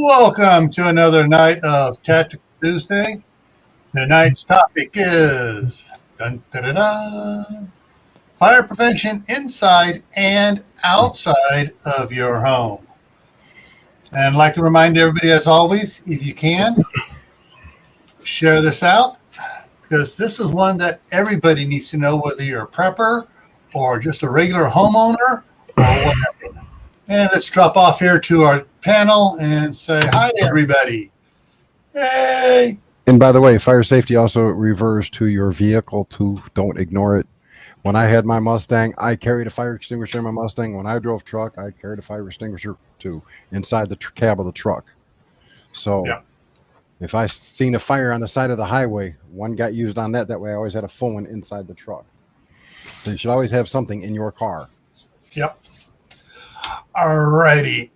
Welcome to another night of Tactical Tuesday. Tonight's topic is fire prevention inside and outside of your home. And I'd like to remind everybody, as always, if you can, share this out, because this is one that everybody needs to know, whether you're a prepper or just a regular homeowner or whatever. And let's drop off here to our panel and say hi to everybody. Hey! And by the way, fire safety also refers to your vehicle too. Don't ignore it. When I had my Mustang, I carried a fire extinguisher in my Mustang. When I drove truck, I carried a fire extinguisher too inside the cab of the truck. So if I seen a fire on the side of the highway, one got used on that. That way I always had a full one inside the truck. So you should always have something in your car. Yep. All righty.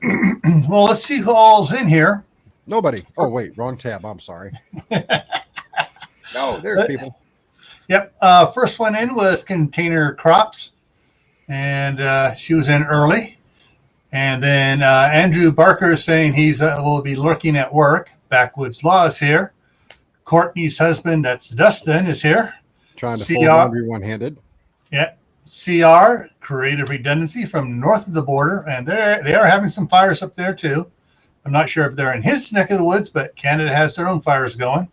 Well, let's see who all's in here. Nobody. Oh, wait. Wrong tab. I'm sorry. No, there's people. Yep. First one in was Container Crops, and she was in early. And then Andrew Barker is saying he's will be lurking at work. Backwoods Law is here. Courtney's husband, that's Dustin, is here. Trying to fold laundry one-handed. Yeah. CR, Creative Redundancy from north of the border, and they are having some fires up there too. I'm not sure if they're in his neck of the woods, but Canada has their own fires going.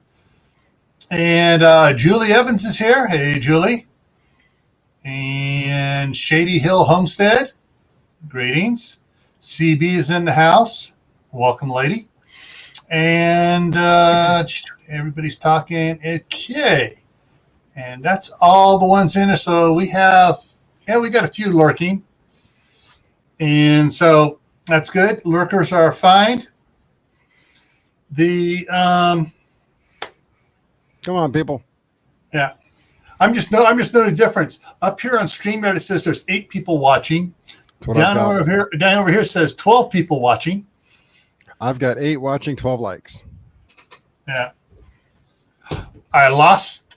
And Julie Evans is here. Hey, Julie. And Shady Hill Homestead, greetings. CB is in the house. Welcome, lady. And everybody's talking. Okay. And that's all the ones in it. So we got a few lurking. And so that's good. Lurkers are fine. Come on, people. Yeah. I'm just noting a difference. Up here on StreamYard, it says there's 8 people watching. Down over here says 12 people watching. I've got 8 watching, 12 likes. Yeah.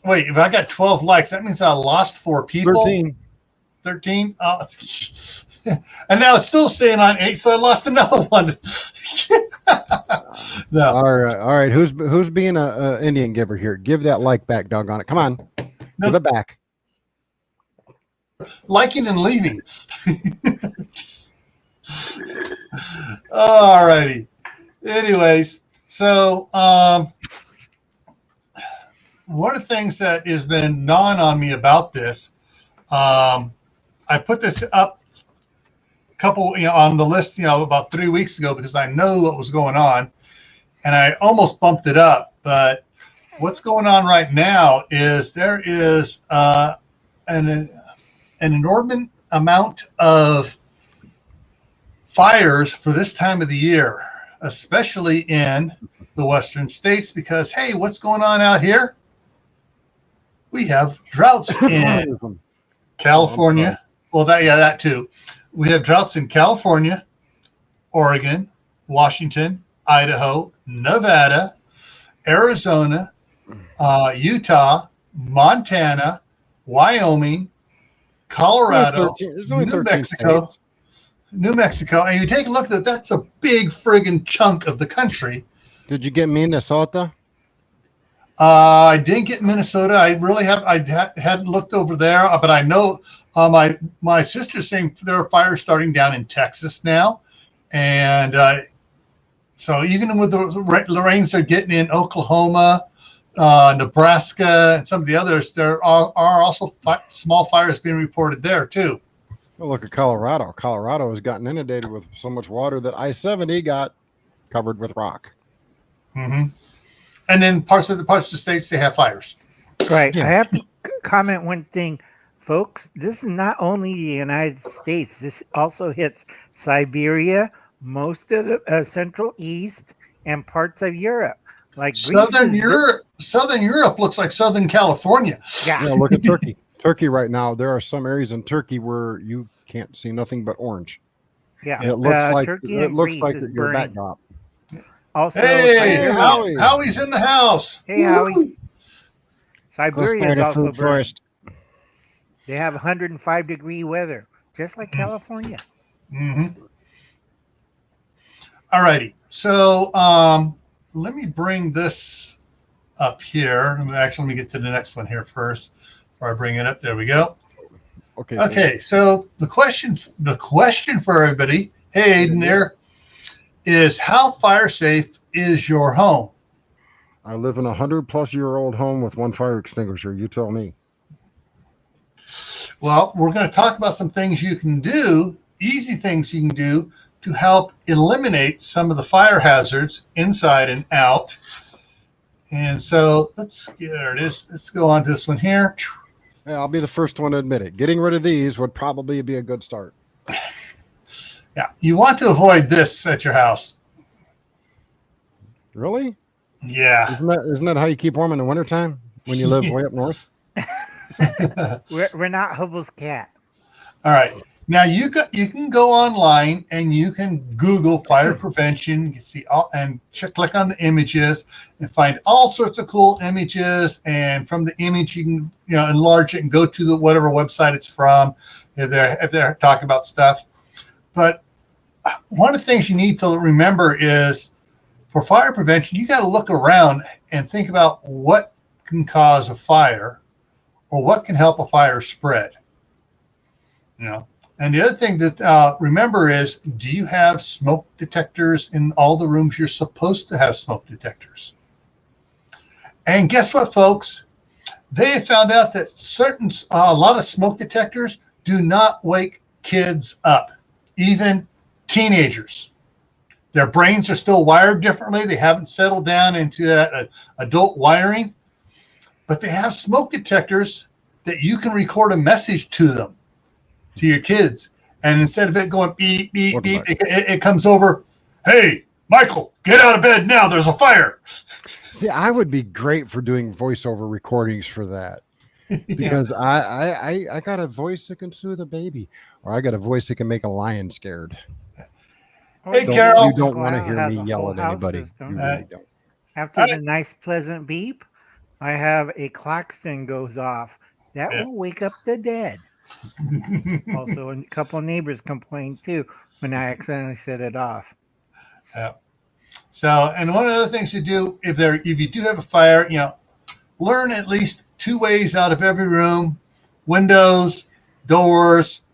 Wait, if I got 12 likes, that means I lost 4 people. 13? Oh, and now it's still staying on 8, so I lost another one. No. All right. Who's being a Indian giver here? Give that like back, doggone it. Come on. No. Give it back. Liking and leaving. All righty. Anyways, so one of the things that has been gnawing on me about this, I put this up a couple, on the list, about 3 weeks ago, because I know what was going on, and I almost bumped it up. But what's going on right now is there is an inordinate amount of fires for this time of the year, especially in the western states, because, hey, what's going on out here? We have droughts in California. Well, that too. We have droughts in California, Oregon, Washington, Idaho, Nevada, Arizona, Utah, Montana, Wyoming, Colorado, New Mexico. And you take a look at that, that's a big friggin' chunk of the country. Did you get Minnesota? I didn't get Minnesota. I really hadn't looked over there, but I know my sister's saying there are fires starting down in Texas now, and so even with the rains they're getting in Oklahoma, Nebraska, and some of the others, there are also small fires being reported there too. Well, look at Colorado. Colorado has gotten inundated with so much water that I-70 got covered with rock. Mm-hmm. And then parts of the states, they have fires. Right. Yeah. I have to comment one thing, folks. This is not only the United States. This also hits Siberia, most of the Central East, and parts of Europe. Like Southern Europe looks like Southern California. Yeah, look at Turkey. Turkey right now, there are some areas in Turkey where you can't see nothing but orange. Yeah. And it looks like your backdrop. Also, hey, Howie's in the house. Hey, Howie. Siberia is also burning. They have 105-degree weather, just like California. Mm-hmm. All righty. So let me bring this up here. Actually, let me get to the next one here first before I bring it up. There we go. Okay. So the question for everybody, hey Aiden there, is how fire safe is your home? I live in a 100-plus-year-old home with one fire extinguisher. You tell me. Well, we're going to talk about some things you can do, easy things you can do to help eliminate some of the fire hazards inside and out. And so there it is. Let's go on to this one here. Yeah, I'll be the first one to admit it. Getting rid of these would probably be a good start. Yeah, you want to avoid this at your house. Really? Yeah. Isn't that how you keep warm in the wintertime when you live way up north? We're not Hubble's cat. All right. Now you can go online and you can Google fire prevention. You can see click on the images and find all sorts of cool images. And from the image, you can enlarge it and go to the whatever website it's from if they're talking about stuff. But one of the things you need to remember is for fire prevention, you got to look around and think about what can cause a fire or what can help a fire spread. And the other thing that remember is, do you have smoke detectors in all the rooms you're supposed to have smoke detectors? And guess what, folks? They have found out that a lot of smoke detectors do not wake kids up, even teenagers. Their brains are still wired differently. They haven't settled down into that adult wiring, but they have smoke detectors that you can record a message to them, to your kids. And instead of it going beep, beep, beep, it comes over, hey, Michael, get out of bed now. There's a fire. See, I would be great for doing voiceover recordings for that. Because I got a voice that can soothe a baby, or I got a voice that can make a lion scared. Hey, Carol. You don't want to hear me yell at anybody. You really don't. After the nice, pleasant beep, I have a klaxon goes off. That will wake up the dead. Also, a couple of neighbors complained too when I accidentally set it off. Yeah. So, and one of the other things to do if you do have a fire, learn at least 2 ways out of every room, windows, doors,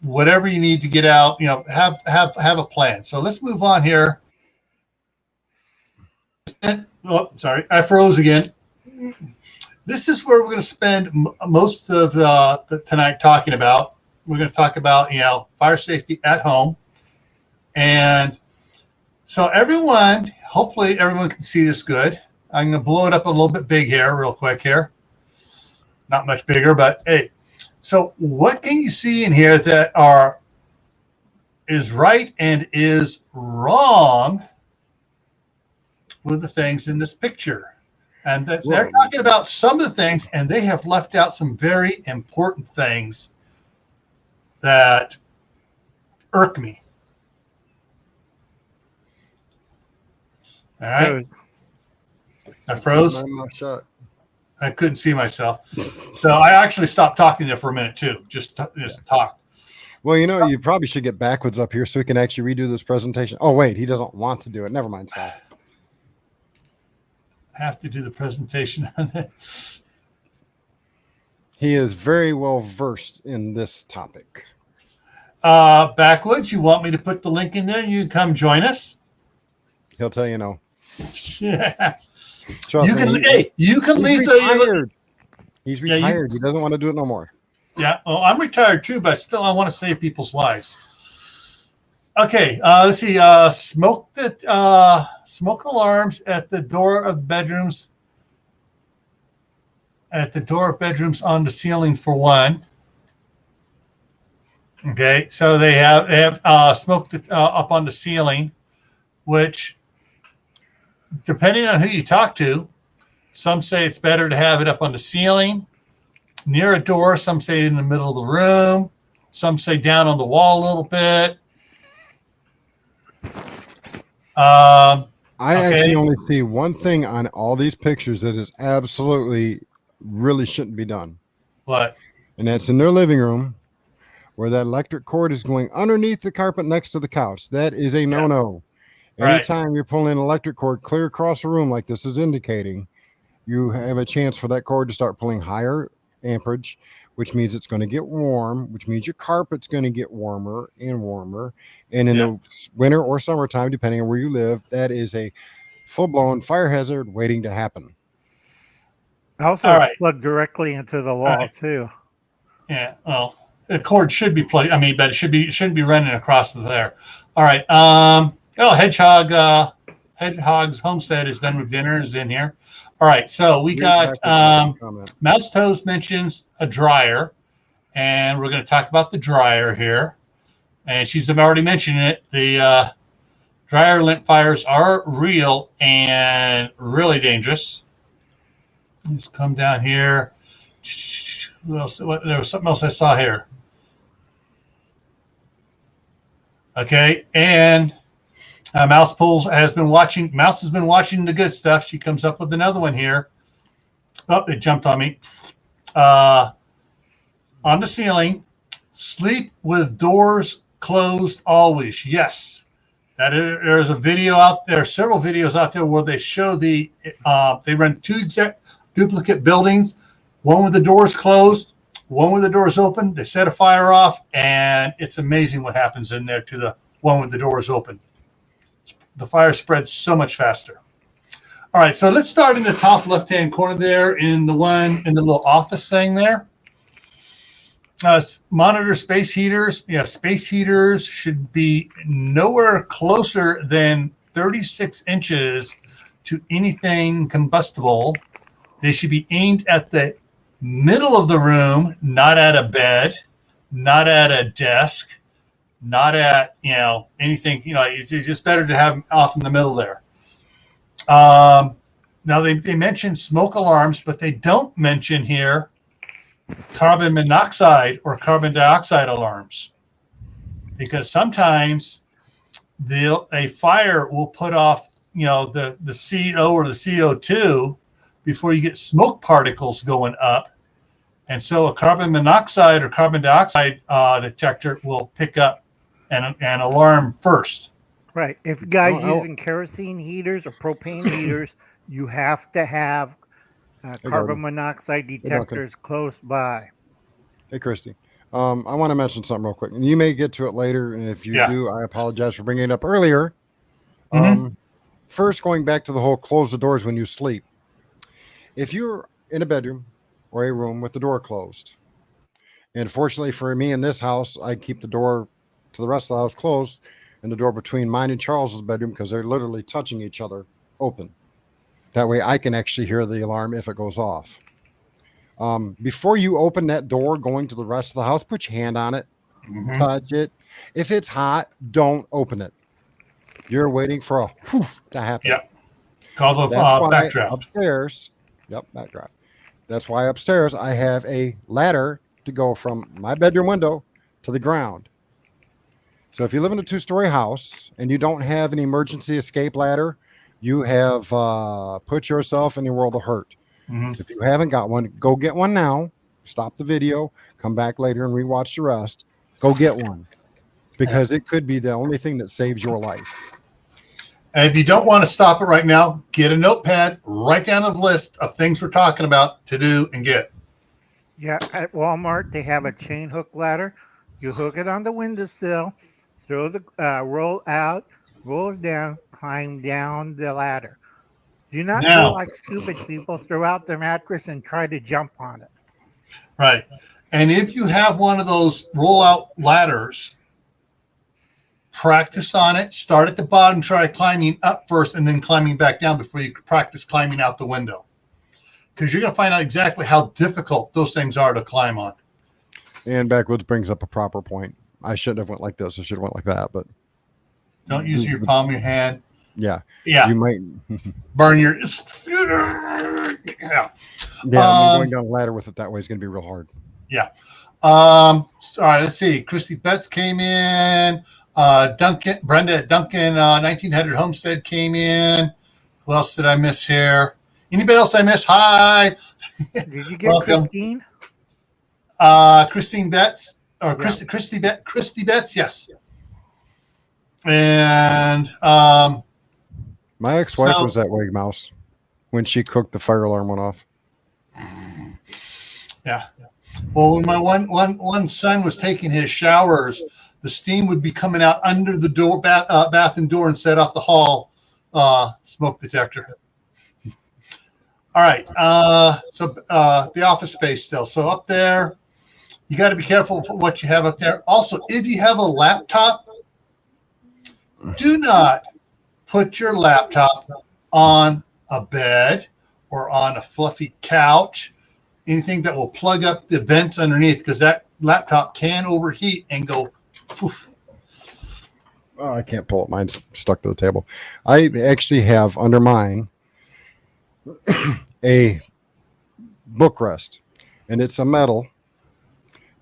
whatever you need to get out. Have a plan. So let's move on here. Oh, sorry, I froze again. This is where we're going to spend most of tonight talking about. We're going to talk about, fire safety at home. And so hopefully everyone can see this good. I'm going to blow it up a little bit big here, real quick here. Not much bigger, but hey. So what can you see in here that is right and is wrong with the things in this picture? And they're talking about some of the things, and they have left out some very important things that irk me. All right. I froze. I couldn't see myself. So I actually stopped talking there for a minute, too. Just talk. Well, you probably should get backwards up here so we can actually redo this presentation. Oh, wait, he doesn't want to do it. Never mind, Sal. Have to do the presentation on it. He is very well versed in this topic. Backwoods, you want me to put the link in there? You can come join us. He'll tell you no. Yeah. Trust me, you can leave retired. He's retired. He doesn't want to do it no more. Yeah. Well, I'm retired too, but still I want to save people's lives. Okay, let's see. Smoke alarms at the door of bedrooms. At the door of bedrooms on the ceiling for one. Okay, so they have smoke up on the ceiling, which, depending on who you talk to, some say it's better to have it up on the ceiling, near a door. Some say in the middle of the room. Some say down on the wall a little bit. I actually only see one thing on all these pictures that is absolutely really shouldn't be done. What? And that's in their living room where that electric cord is going underneath the carpet next to the couch. That is a no-no. Right. Anytime you're pulling an electric cord clear across the room like this is indicating, you have a chance for that cord to start pulling higher amperage, which means it's going to get warm, which means your carpet's going to get warmer and warmer. And in the winter or summertime, depending on where you live, that is a full-blown fire hazard waiting to happen. Also, plug directly into the wall too. Yeah, well, the cord should be plugged. I mean, but it shouldn't be running across there. All right. Hedgehog's Homestead is done with dinner. Is in here. All right. So we got Mouse Toast mentions a dryer, and we're going to talk about the dryer here. And she's already mentioned it. The dryer lint fires are real and really dangerous. Let's come down here. Who else? There was something else I saw here. Okay, and Mouse has been watching the good stuff. She comes up with another one here. Oh, it jumped on me. On the ceiling, sleep with doors closed always. Yes. There's a video out there, several videos out there where they show they run two exact duplicate buildings, one with the doors closed, one with the doors open. They set a fire off, and it's amazing what happens in there to the one with the doors open. The fire spreads so much faster. All right, so let's start in the top left-hand corner there in the little office thing there. Monitor space heaters. Yeah, space heaters should be nowhere closer than 36 inches to anything combustible. They should be aimed at the middle of the room, not at a bed, not at a desk, not at, anything, it's just better to have them off in the middle there. Now they mention smoke alarms, but they don't mention here carbon monoxide or carbon dioxide alarms, because sometimes a fire will put off, the CO or the CO2 before you get smoke particles going up. And so a carbon monoxide or carbon dioxide detector will pick up an alarm first. Right. If you guys using kerosene heaters or propane heaters, you have to have carbon monoxide detectors close by. Hey, Christy. I want to mention something real quick. And you may get to it later. And if you do, I apologize for bringing it up earlier. First, going back to the whole close the doors when you sleep. If you're in a bedroom or a room with the door closed, and fortunately for me in this house, I keep the door to the rest of the house closed and the door between mine and Charles's bedroom, because they're literally touching each other, open. That way I can actually hear the alarm if it goes off. Before you open that door going to the rest of the house, put your hand on it, touch it. If it's hot, don't open it. You're waiting for a whoof to happen. Yep. Called a backdraft. Upstairs. Yep, backdraft. That's why upstairs I have a ladder to go from my bedroom window to the ground. So if you live in a 2-story house and you don't have an emergency escape ladder, you have put yourself in a world of hurt. If you haven't got one, go get one now. Stop the video, come back later and rewatch the rest. Go get one, because it could be the only thing that saves your life. And if you don't want to stop it right now, get a notepad, write down a list of things we're talking about to do and get. Yeah, at Walmart, they have a chain hook ladder. You hook it on the windowsill, throw the roll out, roll it down, climb down the ladder. Do not feel like stupid people, throw out their mattress and try to jump on it. Right. And if you have one of those roll-out ladders, practice on it. Start at the bottom, try climbing up first, and then climbing back down before you practice climbing out the window. Because you're going to find out exactly how difficult those things are to climb on. And Backwoods brings up a proper point. I shouldn't have went like this. I should have went like that. But don't use your palm of your hand. Yeah. Yeah. You might burn your. Going down a ladder with it that way is going to be real hard. Yeah. All right. Let's see. Christy Betts came in. Brenda at Duncan 1900 Homestead came in. Who else did I miss here? Anybody else I missed? Hi. Did you get Christine? Christine Betts or Christy Betts? Yes. And My ex-wife So- was that way, Mouse, when she cooked, the fire alarm went off. Yeah. Well, when my one son was taking his showers, the steam would be coming out under the door, bathroom door, and set off the hall smoke detector. All right. So the office space still. So up there, you got to be careful for what you have up there. Also, if you have a laptop, do not put your laptop on a bed or on a fluffy couch, anything that will plug up the vents underneath, because that laptop can overheat and go poof. Oh, I can't pull it. Mine's stuck to the table. I actually have under mine a book rest, and it's a metal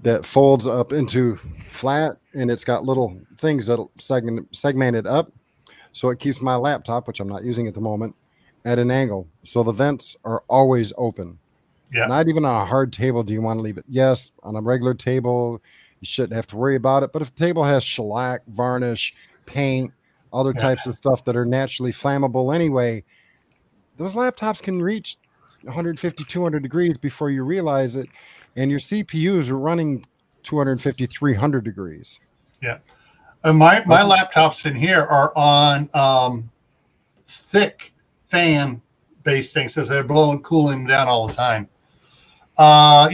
that folds up into flat, and it's got little things that segmented up, so it keeps my laptop, which I'm not using at the moment, at an angle, so the vents are always open. Yeah. Not even on a hard table do you want to leave it. Yes, on a regular table you shouldn't have to worry about it, but if the table has shellac, varnish, paint, other types of stuff that are naturally flammable anyway, those laptops can reach 150, 200 degrees before you realize it, and your CPUs are running 250, 300 degrees. Yeah. My laptops in here are on thick fan based things, so they're cooling them down all the time. So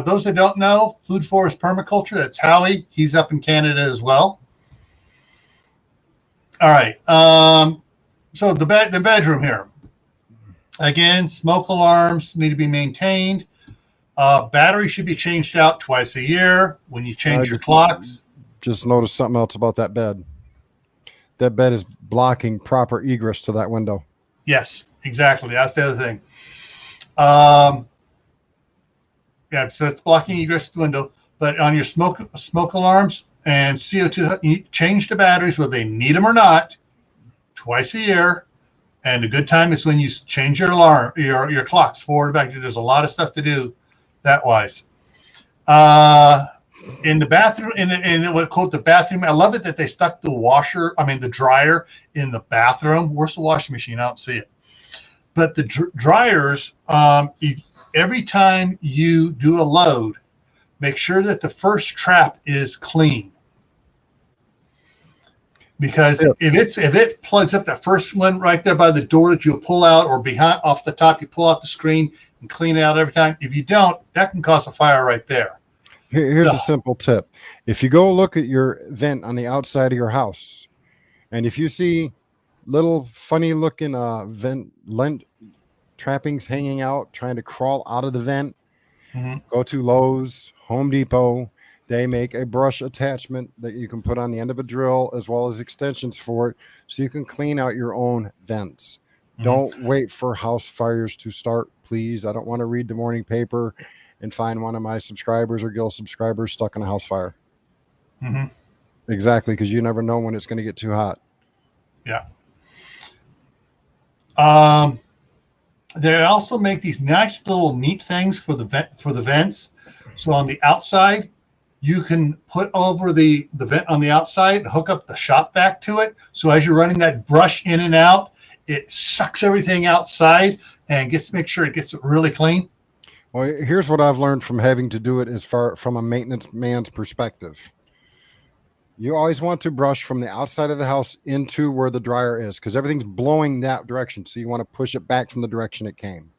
those that don't know, Food Forest Permaculture, that's Howie. He's up in Canada as well. All right. So the bedroom here. Again, smoke alarms need to be maintained. Battery should be changed out twice a year when you change your clocks. Just noticed something else about that bed. That bed is blocking proper egress to that window. Yes, exactly. That's the other thing. So it's blocking egress to the window. But on your smoke alarms and CO2, you change the batteries whether they need them or not twice a year. And a good time is when you change your alarm, your clocks forward and back. There's a lot of stuff to do that wise. In the bathroom, in what quote the bathroom, I love it that they stuck the dryer in the bathroom. Where's the washing machine? I don't see it. But the dryers, every time you do a load, make sure that the first trap is clean. Because if it plugs up, that first one right there by the door that you'll pull out, or behind off the top, you pull out the screen and clean it out every time. If you don't, that can cause a fire right there. Here's a simple tip. If you go look at your vent on the outside of your house, and if you see little funny looking vent trappings hanging out, trying to crawl out of the vent, go to Lowe's, Home Depot. They make a brush attachment that you can put on the end of a drill, as well as extensions for it, so you can clean out your own vents. Don't wait for house fires to start, please. I don't want to read the morning paper and find one of my subscribers or guild subscribers stuck in a house fire. Exactly, because you never know when it's going to get too hot. Yeah. They also make these nice little neat things for the vents. So on the outside, you can put over the vent on the outside and hook up the shop vac to it. So as you're running that brush in and out, it sucks everything outside and make sure it gets it really clean. Well, here's what I've learned from having to do it as far from a maintenance man's perspective. You always want to brush from the outside of the house into where the dryer is, because everything's blowing that direction. So you want to push it back from the direction it came.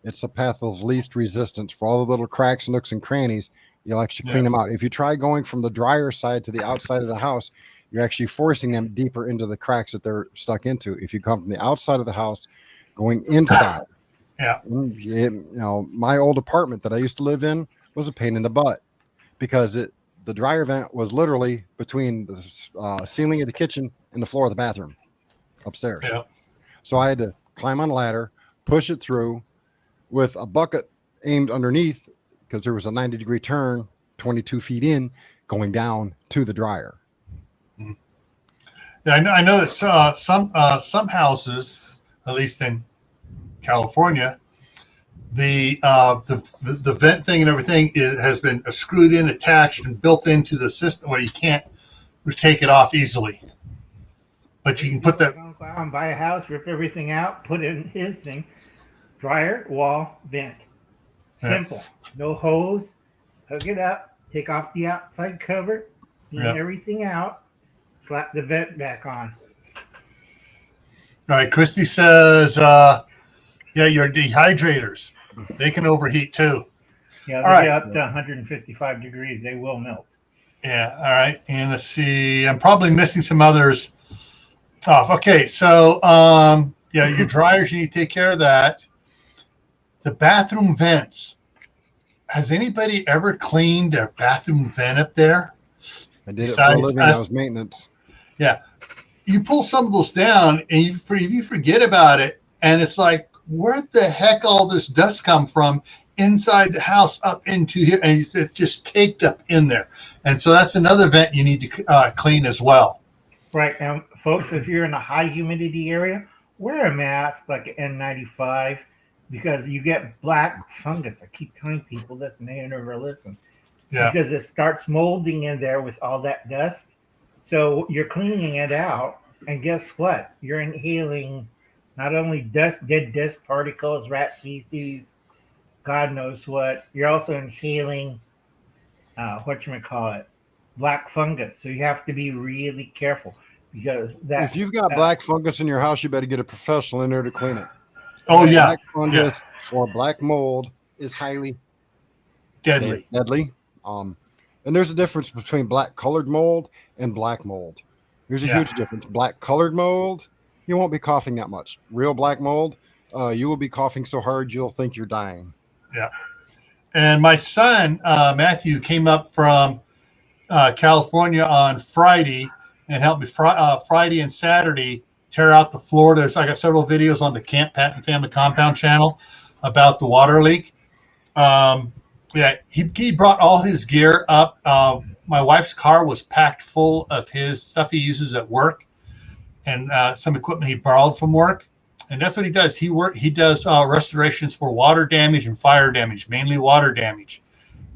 It's the path of least resistance for all the little cracks, nooks, and crannies. You'll actually clean them out. If you try going from the dryer side to the outside of the house, you're actually forcing them deeper into the cracks that they're stuck into. If you come from the outside of the house, going inside. My old apartment that I used to live in was a pain in the butt, because the dryer vent was literally between the ceiling of the kitchen and the floor of the bathroom upstairs. So I had to climb on a ladder, push it through with a bucket aimed underneath, because there was a 90-degree turn 22 feet in going down to the dryer. Yeah, I know that some houses, at least in California, the vent thing and everything has been screwed in, attached, and built into the system where you can't take it off easily. but you can put that. Go out and buy a house, rip everything out, put it in his thing, dryer, wall, vent. Simple. No hose. Hook it up. Take off the outside cover. Clean everything out. Slap the vent back on. All right, Christy says, yeah, your dehydrators, they can overheat too. Yeah, they get up to 155 degrees. They will melt. Yeah, all right. And let's see. I'm probably missing some others off. Okay, so, yeah, your dryers, you need to take care of that. The bathroom vents. Has anybody ever cleaned their bathroom vent up there? I did it for a living. That was maintenance. Yeah. You pull some of those down and you forget about it. And it's like, where the heck all this dust come from inside the house up into here? And it's just caked up in there. And so that's another vent you need to clean as well. Right. And folks, if you're in a high humidity area, wear a mask like an N95 because you get black fungus. I keep telling people this and they never listen. Yeah. Because it starts molding in there with all that dust. So you're cleaning it out, and guess what? You're inhaling not only dust, dead dust particles, rat feces, God knows what. You're also inhaling, black fungus. So you have to be really careful because that. If you've got black fungus in your house, you better get a professional in there to clean it. Oh yeah, black fungus or black mold is highly deadly. And there's a difference between black colored mold and black mold. There's a huge difference. Black colored mold, you won't be coughing that much. Real black mold, you will be coughing so hard you'll think you're dying. Yeah. And my son, Matthew, came up from California on Friday and helped me Friday and Saturday tear out the floor. I got several videos on the Camppatton Family Compound channel about the water leak. He brought all his gear up. My wife's car was packed full of his stuff he uses at work and some equipment he borrowed from work. And that's what he does. He does restorations for water damage and fire damage, mainly water damage.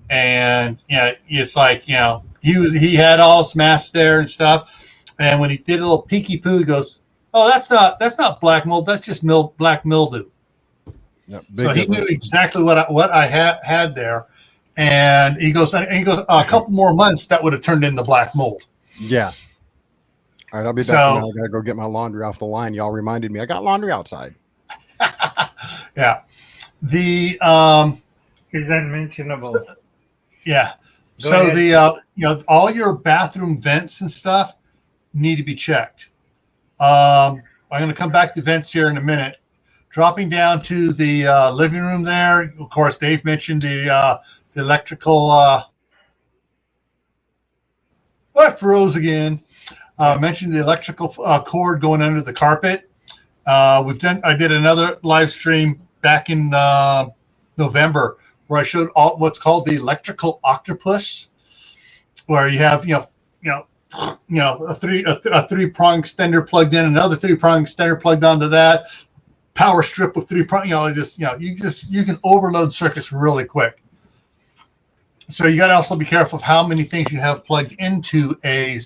And it's like, he had all his masks there and stuff. And when he did a little peeky poo, he goes, "Oh, that's not black mold. That's just black mildew." Yep, so he knew exactly what I had there, and he goes a couple more months that would have turned into black mold. Yeah. All right, I'll be back now. I gotta go get my laundry off the line. Y'all reminded me I got laundry outside. Yeah, the is unmentionable. Yeah. Go ahead. All your bathroom vents and stuff need to be checked. I'm going to come back to vents here in a minute. Dropping down to the living room there, of course, Dave mentioned the electrical. I froze again. Mentioned the electrical cord going under the carpet. I did another live stream back in November where I showed what's called the electrical octopus, where you have a three-prong extender plugged in, another three-prong extender plugged onto that. Power strip with three-prong, you can overload circuits really quick. So you got to also be careful of how many things you have plugged into a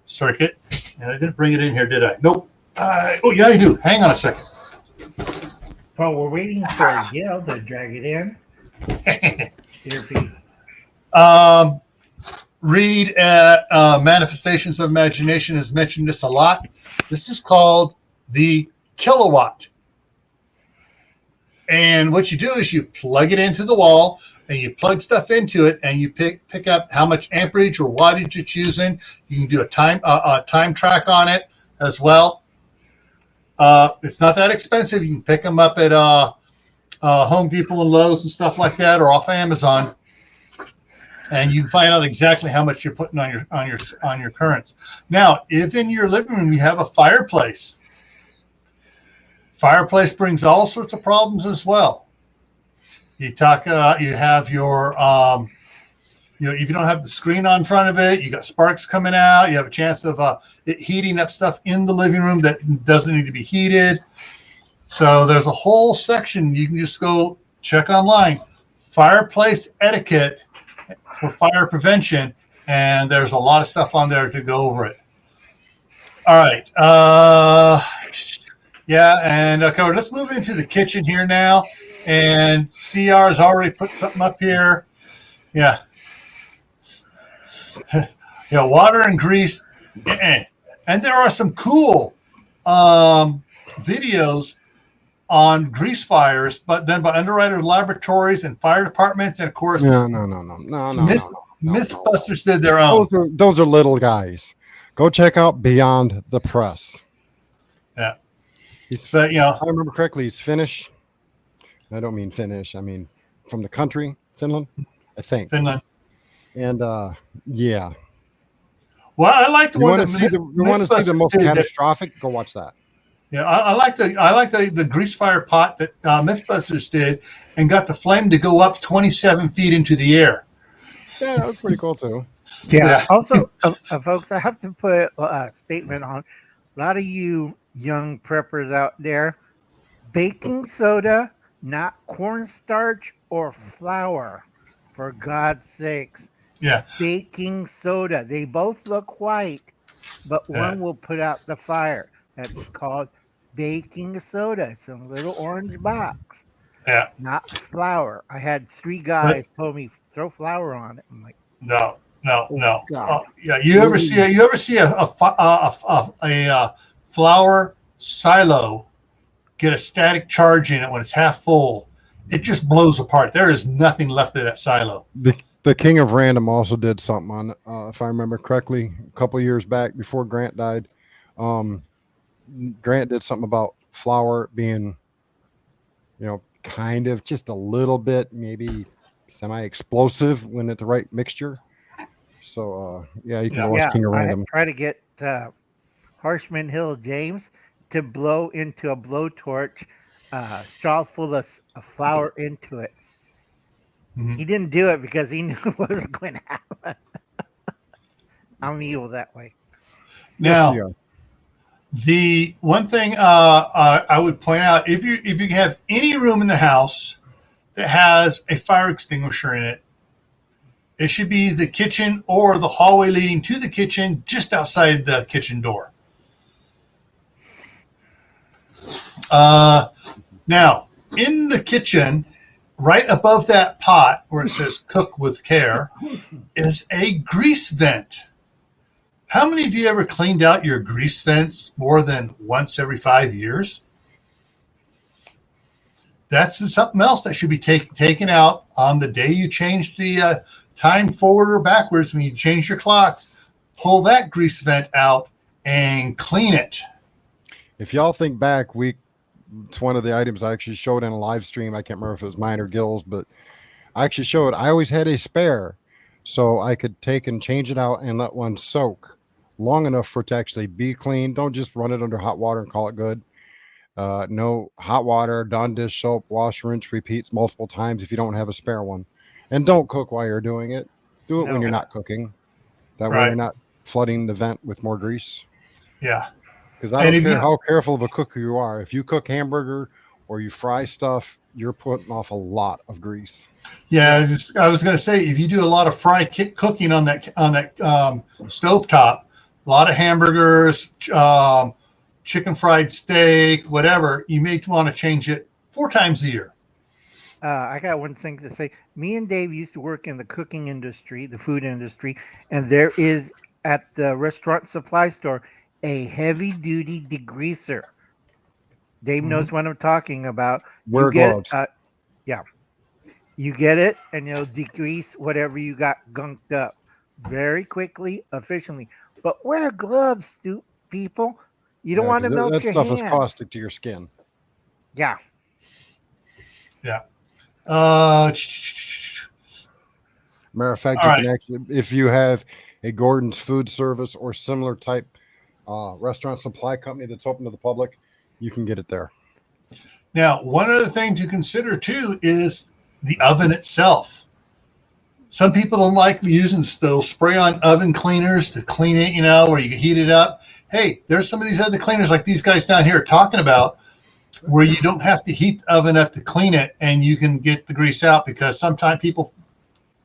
circuit. And I didn't bring it in here, did I? Nope. Yeah, I do. Hang on a second. Well, we're waiting for Gail to drag it in. Read at Manifestations of Imagination has mentioned this a lot. This is called the kilowatt. And what you do is you plug it into the wall and you plug stuff into it and you pick up how much amperage or wattage it's using. You can do a time track on it as well. It's not that expensive. You can pick them up at Home Depot and Lowe's and stuff like that, or off Amazon. And you can find out exactly how much you're putting on your currents. Now, if in your living room you have a fireplace brings all sorts of problems as well. You have your if you don't have the screen on front of it, you got sparks coming out. You have a chance of it heating up stuff in the living room that doesn't need to be heated. So there's a whole section you can just go check online, fireplace etiquette for fire prevention, and there's a lot of stuff on there to go over it. All right. Yeah, and okay, let's move into the kitchen here now. And CR has already put something up here. Yeah. Yeah, water and grease. And there are some cool videos on grease fires, but then by Underwriter Laboratories and fire departments, and of course, No. Mythbusters did their own. Those are little guys. Go check out Beyond the Press. Yeah. But, if I remember correctly, he's Finnish. I don't mean Finnish. I mean from the country, Finland, I think. Finland. And, yeah. Well, I like the one that you want to see the most catastrophic? Go watch that. Yeah, I like the grease fire pot that Mythbusters did and got the flame to go up 27 feet into the air. Yeah, that was pretty cool too. Yeah. Also, folks, I have to put a statement on a lot of you young preppers out there. Baking soda, not cornstarch or flour, for God's sakes. Yeah. Baking soda. They both look white, but one will put out the fire. That's called baking soda. It's in a little orange box. Yeah. Not flour. I had 3 guys told me throw flour on it. I'm like, no. God. Yeah. You ever see a flour silo get a static charge in it when it's half full? It just blows apart. There is nothing left of that silo. The King of Random also did something on, if I remember correctly, a couple of years back before Grant died. Grant did something about flour being, kind of just a little bit, maybe semi-explosive when at the right mixture. So, you can watch King of Random. I try to get Harshman Hill James to blow into a blowtorch, straw full of flour into it. Mm-hmm. He didn't do it because he knew what was going to happen. I'm evil that way. Now, the one thing I would point out, if you have any room in the house that has a fire extinguisher in it, it should be the kitchen or the hallway leading to the kitchen, just outside the kitchen door. Now, in the kitchen, right above that pot where it says cook with care, is a grease vent. How many of you ever cleaned out your grease vents more than once every 5 years? That's something else that should be taken out on the day you change the time forward or backwards. When you change your clocks, pull that grease vent out and clean it. If y'all think back, it's one of the items I actually showed in a live stream. I can't remember if it was mine or Gil's, but I actually showed I always had a spare so I could take and change it out and let one soak long enough for it to actually be clean. Don't just run it under hot water and call it good. No hot water, Dawn dish soap, wash, rinse, repeats multiple times if you don't have a spare one. And don't cook while you're doing it. Do it when you're not cooking. That way you're not flooding the vent with more grease. Yeah. Because I don't care how careful of a cooker you are. If you cook hamburger or you fry stuff, you're putting off a lot of grease. Yeah, I was going to say, if you do a lot of fry cooking on that stovetop, a lot of hamburgers, chicken fried steak, whatever, you may want to change it 4 times a year. I got one thing to say. Me and Dave used to work in the cooking industry, the food industry, and there is at the restaurant supply store a heavy-duty degreaser. Dave knows what I'm talking about. Wear gloves. You get it, and it'll degrease whatever you got gunked up very quickly, efficiently. But wear gloves, people. You don't want to melt your hand. That stuff is caustic to your skin. Yeah. Yeah. Matter of fact, you can actually, if you have a Gordon's Food Service or similar type restaurant supply company that's open to the public, you can get it there. Now, one other thing to consider too is the oven itself. Some people don't like using those spray-on oven cleaners to clean it, where you can heat it up. Hey, there's some of these other cleaners like these guys down here are talking about, where you don't have to heat the oven up to clean it, and you can get the grease out, because sometimes people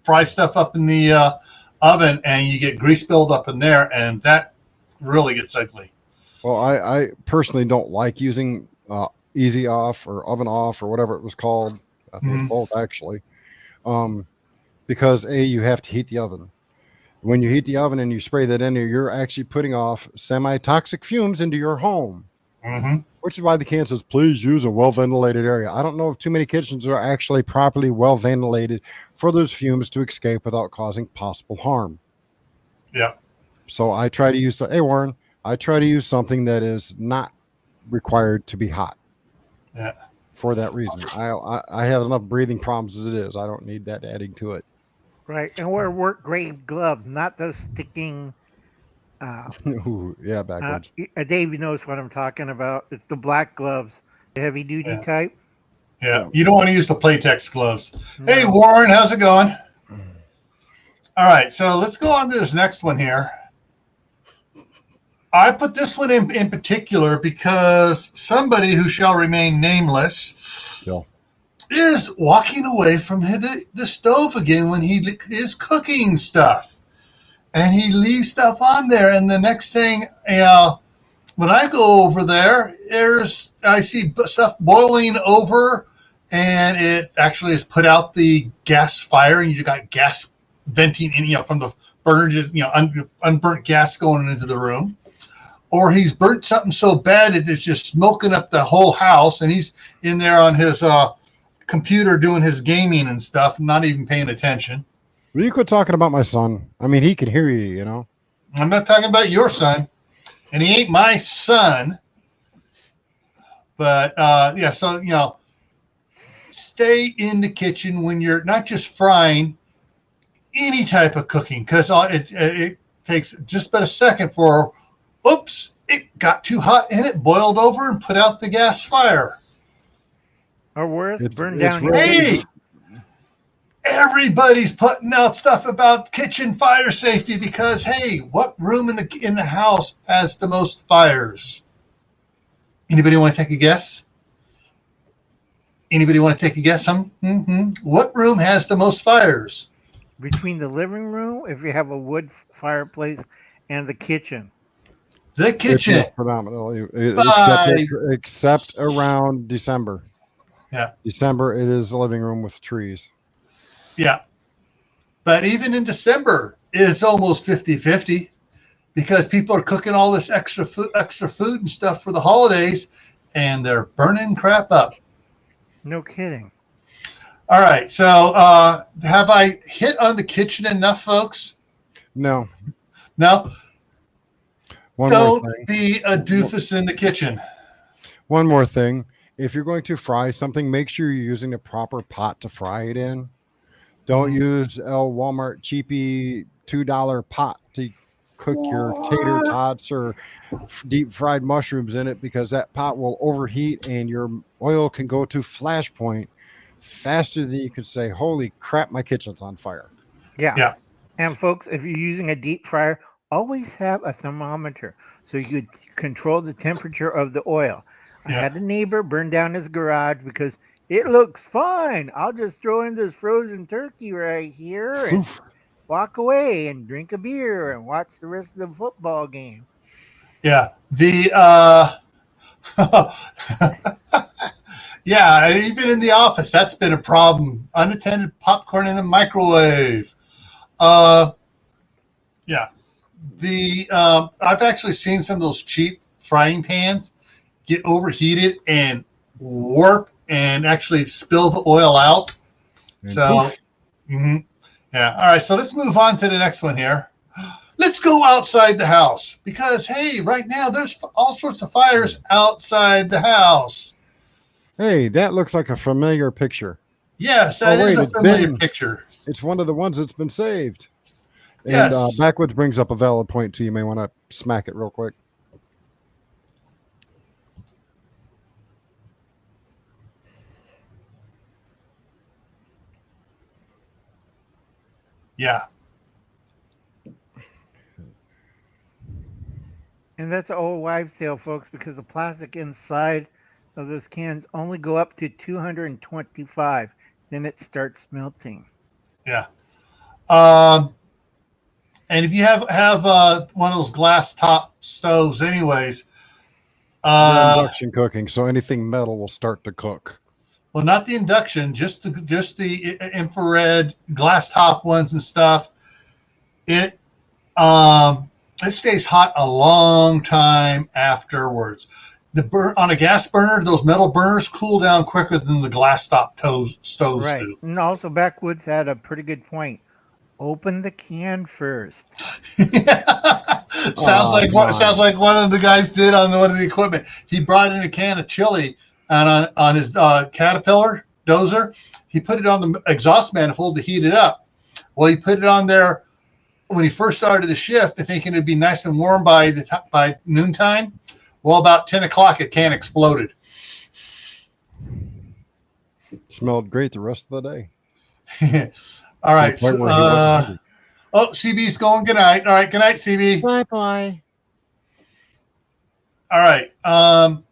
fry stuff up in the oven and you get grease buildup in there, and that really gets ugly. Well, I personally don't like using easy off or oven off or whatever it was called. I think it's both actually. Because you have to heat the oven. When you heat the oven and you spray that in there, you're actually putting off semi-toxic fumes into your home. Which is why the can says, please use a well-ventilated area. I don't know if too many kitchens are actually properly well-ventilated for those fumes to escape without causing possible harm. Yeah. So I try to use, hey, Warren, I try to use something that is not required to be hot. Yeah. For that reason. I have enough breathing problems as it is. I don't need that adding to it. Right. And wear work grade gloves, not those sticking. Ooh, yeah, backwards. Dave knows what I'm talking about. It's the black gloves, the heavy duty type. Yeah. You don't want to use the Playtex gloves. No. Hey, Warren, how's it going? All right. So let's go on to this next one here. I put this one in particular because somebody who shall remain nameless is walking away from the stove again when he is cooking stuff. And he leaves stuff on there. And the next thing, when I go over there, I see stuff boiling over, and it actually has put out the gas fire, and you got gas venting in, from the burner, just, unburnt gas going into the room. Or he's burnt something so bad it's just smoking up the whole house, and he's in there on his computer doing his gaming and stuff, not even paying attention. Will you quit talking about my son? I mean, he can hear you, I'm not talking about your son, and he ain't my son. But, so, stay in the kitchen when you're not just frying any type of cooking, because it takes just about a second for, oops, it got too hot and it boiled over and put out the gas fire. Or worse, burned down. Hey! Everybody's putting out stuff about kitchen fire safety because, hey, what room in the house has the most fires? Anybody want to take a guess? Anybody want to take a guess? What room has the most fires? Between the living room, if you have a wood fireplace, and the kitchen. The kitchen. Predominantly. Except around December. Yeah. December, it is a living room with trees. Yeah. But even in December, it's almost 50-50 because people are cooking all this extra food and stuff for the holidays, and they're burning crap up. No kidding. All right. So have I hit on the kitchen enough, folks? No. No? One Don't be a doofus in the kitchen. One more thing. If you're going to fry something, make sure you're using the proper pot to fry it in. Don't use a Walmart cheapy $2 pot to cook your tater tots or deep fried mushrooms in it, because that pot will overheat and your oil can go to flash point faster than you can say, holy crap, my kitchen's on fire. Yeah. And folks, if you're using a deep fryer, always have a thermometer so you could control the temperature of the oil. I had a neighbor burn down his garage because it looks fine. I'll just throw in this frozen turkey right here and walk away and drink a beer and watch the rest of the football game. Yeah. Yeah, even in the office, that's been a problem. Unattended popcorn in the microwave. Yeah. I've actually seen some of those cheap frying pans get overheated and warp and actually spill the oil out. And so, yeah. All right. So let's move on to the next one here. Let's go outside the house because, hey, right now there's all sorts of fires outside the house. Hey, that looks like a familiar picture. Yes, that is a familiar picture. It's one of the ones that's been saved. And Yes. Backwoods brings up a valid point, too. You may want to smack it real quick. Yeah. And that's an old wives' tale, folks, because the plastic inside of those cans only go up to 225. Then it starts melting. Yeah. And if you have one of those glass top stoves anyways, induction cooking, so anything metal will start to cook. Well, not the induction, just the infrared glass top ones and stuff. It stays hot a long time afterwards. On a gas burner, those metal burners cool down quicker than the glass top stoves Right. do. And also, Backwoods had a pretty good point. Open the can first. Sounds like one of the guys did on one of the equipment. He brought in a can of chili, and on his Caterpillar dozer, he put it on the exhaust manifold to heat it up. Well, he put it on there when he first started the shift, thinking it'd be nice and warm by noontime. Well, about 10 o'clock, a can exploded. Smelled great the rest of the day. All right. CB's going. Good night. All right. Good night, CB. Bye-bye. All right. All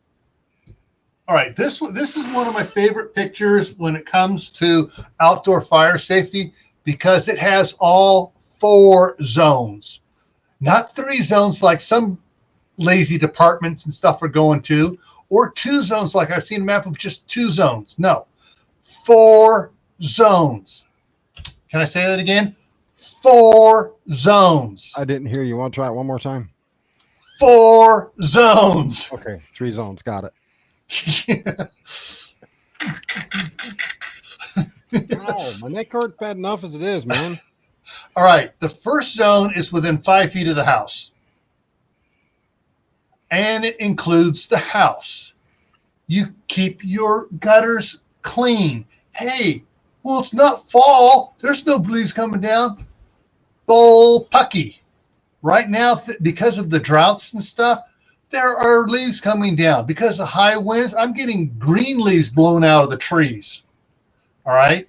right. This is one of my favorite pictures when it comes to outdoor fire safety because it has all 4 zones, not 3 zones like some lazy departments and stuff are going to, or 2 zones like I've seen a map of just 2 zones. No, 4 zones. Can I say that again? 4 zones. I didn't hear you. Want to try it one more time? 4 zones. Okay, 3 zones. Got it. Oh, my neck hurt bad enough as it is, man. All right. The first zone is within 5 feet of the house. And it includes the house. You keep your gutters clean. Hey, well, it's not fall. There's no leaves coming down. Bull pucky. Right now, because of the droughts and stuff, there are leaves coming down. Because of high winds, I'm getting green leaves blown out of the trees. All right?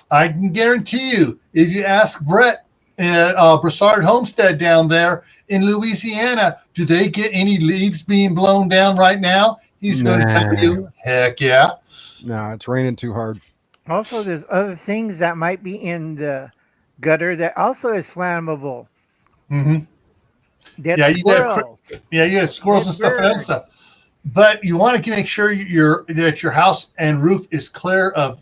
I can guarantee you, if you ask Brett at Broussard Homestead down there in Louisiana, do they get any leaves being blown down right now? He's going to tell you, heck yeah. No, it's raining too hard. Also, there's other things that might be in the gutter that also is flammable. Mm-hmm. Yeah, you have squirrels and stuff and other stuff. But you want to make sure that your house and roof is clear of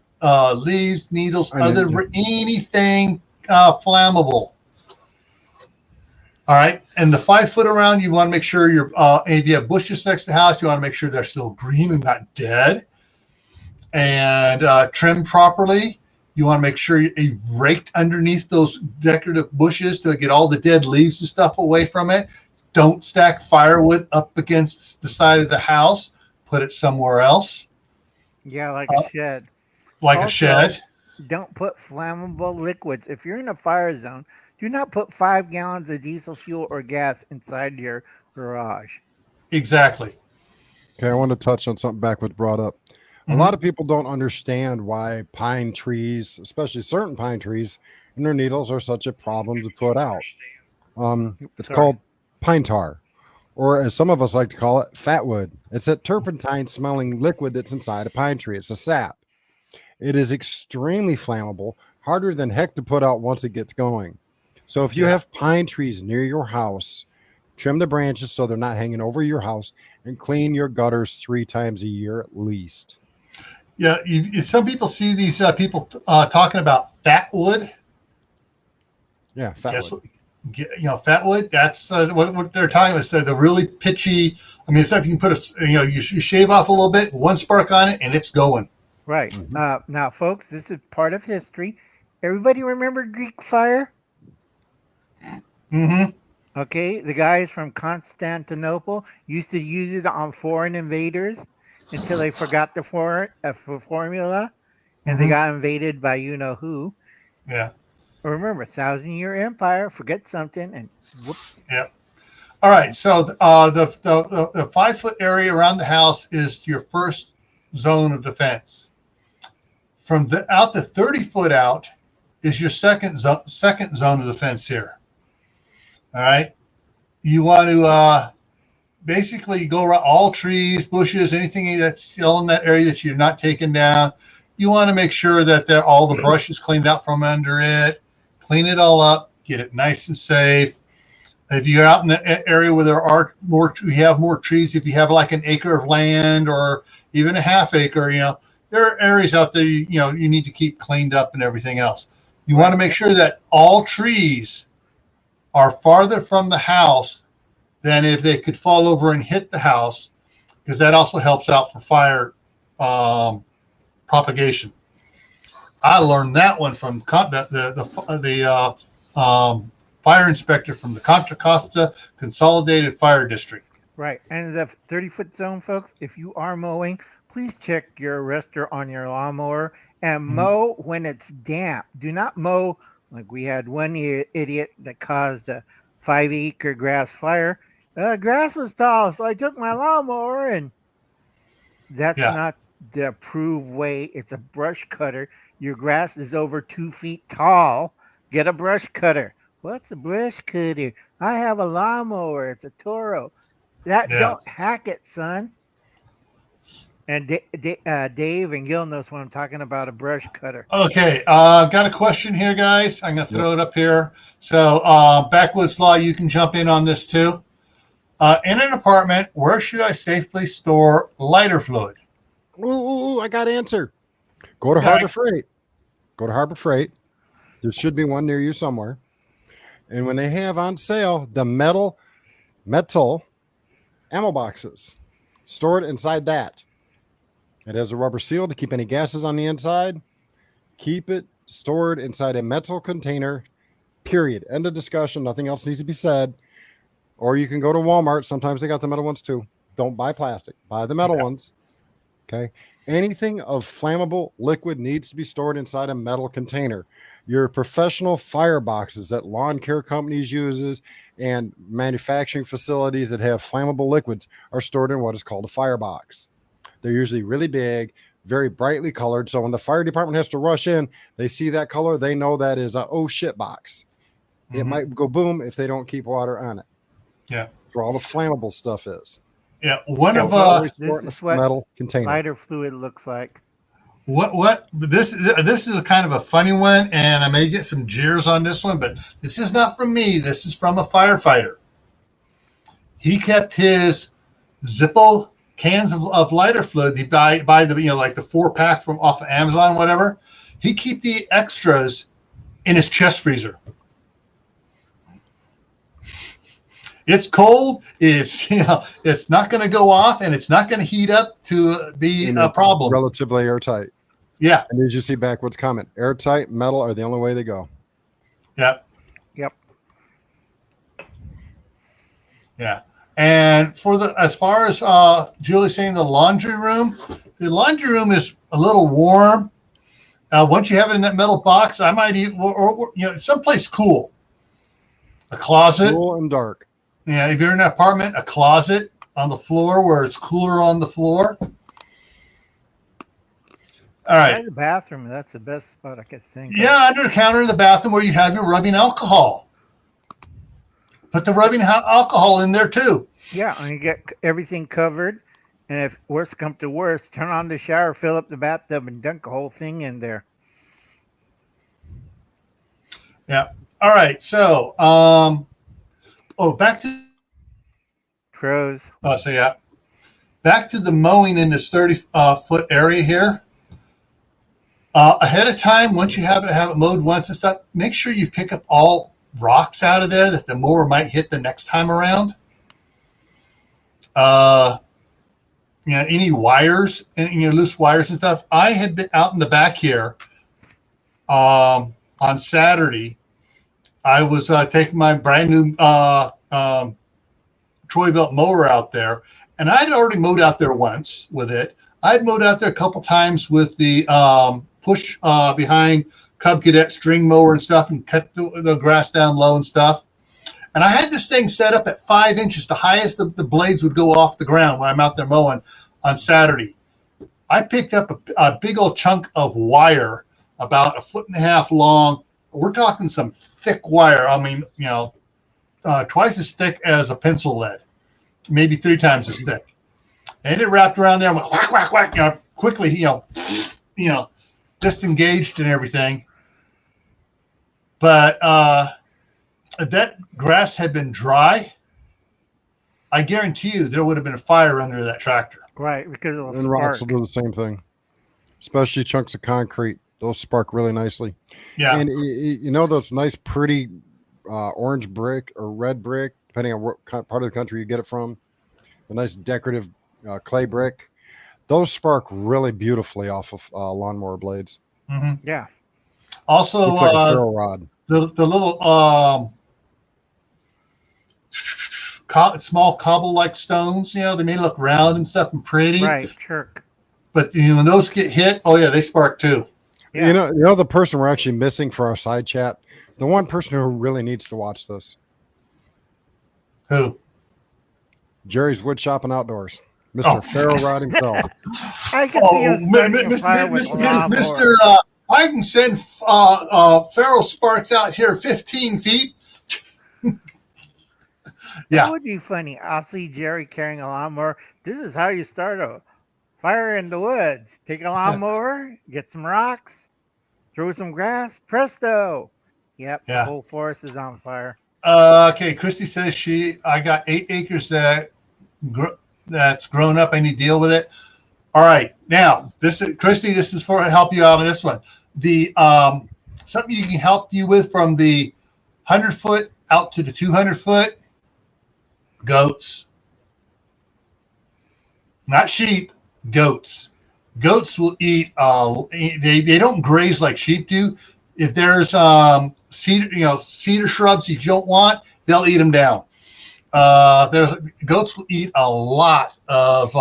leaves, needles, anything flammable. All right, and the 5 foot around, you want to make sure if you have bushes next to the house, you want to make sure they're still green and not dead, and trimmed properly. You want to make sure you've raked underneath those decorative bushes to get all the dead leaves and stuff away from it. Don't stack firewood up against the side of the house. Put it somewhere else. Yeah, like a shed. A shed. Don't put flammable liquids. If you're in a fire zone, do not put 5 gallons of diesel fuel or gas inside your garage. Exactly. Okay, I want to touch on something Backwoods brought up. A lot of people don't understand why pine trees, especially certain pine trees, and their needles are such a problem to put out. It's called pine tar, or as some of us like to call it, fatwood. It's that turpentine-smelling liquid that's inside a pine tree. It's a sap. It is extremely flammable, harder than heck to put out once it gets going. So if you have pine trees near your house, trim the branches so they're not hanging over your house, and clean your gutters 3 times a year at least. Yeah, some people see these people talking about fatwood. Yeah, fatwood. Fatwood. That's what they're talking about. The really pitchy. I mean, it's stuff you can put you shave off a little bit, 1 spark on it, and it's going. Right. Mm-hmm. Now, folks, this is part of history. Everybody remember Greek fire? Mm-hmm. Okay, the guys from Constantinople used to use it on foreign invaders until they forgot the formula, and they got invaded by you-know-who. Yeah. Remember, 1,000-year empire, forget something, and whoops. Yeah. All right, so the 5 foot area around the house is your first zone of defense. From the 30 foot out is your second zone of defense here. All right. You want to basically go around all trees, bushes, anything that's still in that area that you're not taking down. You want to make sure that all the brush is cleaned out from under it. Clean it all up. Get it nice and safe. If you're out in an area where there are you have more trees, if you have like an acre of land or even a half acre, there are areas out there, you need to keep cleaned up and everything else. You want to make sure that all trees are farther from the house than if they could fall over and hit the house, because that also helps out for fire propagation. I learned that one from the fire inspector from the Contra Costa Consolidated Fire District. Right. And the 30-foot zone, folks, if you are mowing, please check your arrestor on your lawnmower and mow when it's damp. Do not mow like we had one idiot that caused a 5-acre grass fire. Grass was tall, so I took my lawnmower, and that's not the approved way. It's a brush cutter. Your grass is over 2 feet tall. Get a brush cutter. What's a brush cutter? I have a lawnmower. It's a Toro. Don't hack it, son. And Dave and Gil knows what I'm talking about, a brush cutter. Okay, got a question here, guys. I'm going to throw it up here. So, Backwoods Law, you can jump in on this too. In an apartment, where should I safely store lighter fluid? Ooh, I got an answer. Go to Harbor Freight. Go to Harbor Freight. There should be one near you somewhere. And when they have on sale the metal ammo boxes, store it inside that. It has a rubber seal to keep any gases on the inside. Keep it stored inside a metal container, period. End of discussion. Nothing else needs to be said. Or you can go to Walmart. Sometimes they got the metal ones too. Don't buy plastic. Buy the metal ones. Okay. Anything of flammable liquid needs to be stored inside a metal container. Your professional fire boxes that lawn care companies uses and manufacturing facilities that have flammable liquids are stored in what is called a firebox. They're usually really big, very brightly colored. So when the fire department has to rush in, they see that color. They know that is a oh shit box. It might go boom if they don't keep water on it. Yeah. That's where all the flammable stuff is. Yeah. This is what metal container. Lighter fluid looks like. This is a kind of a funny one, and I may get some jeers on this one, but this is not from me. This is from a firefighter. He kept his Zippo cans of lighter fluid. He buy the like the 4-pack from off of Amazon, whatever. He keep the extras in his chest freezer. It's cold. It's not going to go off, and it's not going to heat up to be a problem. Relatively airtight. Yeah. And as you see Backwoods comment, airtight metal are the only way they go. Yep. Yep. Yeah. And as far as Julie saying the laundry room is a little warm. Once you have it in that metal box, I might or someplace cool. A closet. Cool and dark. Yeah, if you're in an apartment, a closet on the floor where it's cooler on the floor. All right. The bathroom, that's the best spot I could think of. Yeah, under the counter in the bathroom where you have your rubbing alcohol. Put the rubbing alcohol in there too. Yeah, and you get everything covered. And if worse comes to worse, turn on the shower, fill up the bathtub, and dunk the whole thing in there. Yeah. All right. So, back to pros. Back to the mowing in this 30-foot area here. Ahead of time, once you have it mowed once and stuff, make sure you pick up all rocks out of there that the mower might hit the next time around. Any wires and loose wires and stuff. I had been out in the back here on Saturday. I was taking my brand new Troy Belt mower out there, and I'd already mowed out there once with it. I'd mowed out there a couple times with the push behind Cub Cadet string mower and stuff, and cut the grass down low and stuff. And I had this thing set up at 5 inches, the highest of the blades would go off the ground when I'm out there mowing on Saturday. I picked up a big old chunk of wire, about 1.5 feet long. We're talking some thick wire. I mean, twice as thick as a pencil lead, maybe 3 times as thick. And it wrapped around there and went whack, whack, whack, quickly, disengaged and everything. But if that grass had been dry, I guarantee you there would have been a fire under that tractor. Right, because it'll And rocks will spark. do the same thing, especially chunks of concrete. Those spark really nicely. Yeah. And you know those nice, pretty orange brick or red brick, depending on what part of the country you get it from, the nice decorative clay brick. Those spark really beautifully off of lawnmower blades. Mm-hmm. Yeah. Also, Looks like a ferro rod. the little small cobble-like stones, they may look round and stuff and pretty. Right, chirk. But when those get hit, oh yeah, they spark too. Yeah. You know the person we're actually missing for our side chat, the one person who really needs to watch this. Who? Jerry's Wood Shop and Outdoors, Mr. Ferro Rod himself. I can see him starting a fire with a lawnmower. Mr. I can send ferro sparks out here 15 feet. Yeah. That would be funny. I'll see Jerry carrying a lawnmower. This is how you start a fire in the woods. Take a lawnmower, get some rocks, throw some grass, presto. Yep, Yeah. the whole forest is on fire. Okay, Christy says I got 8 acres that's grown up. I need to deal with it. All right, now Christy. This is for help you out on this one. The something you can help you with from the 100-foot out to the 200-foot. Goats, not sheep. Goats. Goats will eat. They don't graze like sheep do. If there's cedar shrubs you don't want, they'll eat them down. Goats will eat a lot of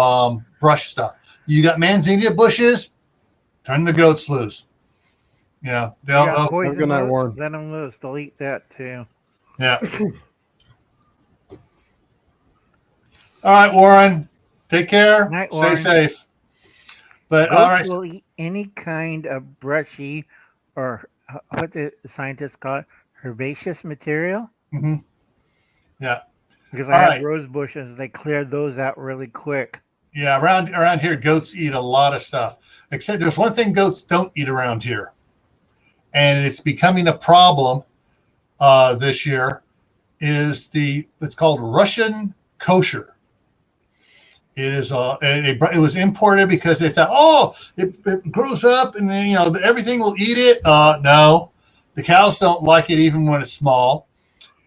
brush stuff. You got manzanita bushes, turn the goats loose. Yeah, they'll poison good night, oats, Warren. let them loose. They'll eat that too. Yeah. All right, Warren. Take care. Night, Stay Warren. safe. But Goats all right. will eat any kind of brushy or what the scientists call it, herbaceous material. Mm-hmm. Yeah. Because All I have right. rose bushes, they clear those out really quick. Yeah, around here, goats eat a lot of stuff. Except there's one thing goats don't eat around here, and it's becoming a problem this year. It's called Russian kosher. It is it was imported because they thought, it grows up and then everything will eat it. No, the cows don't like it even when it's small.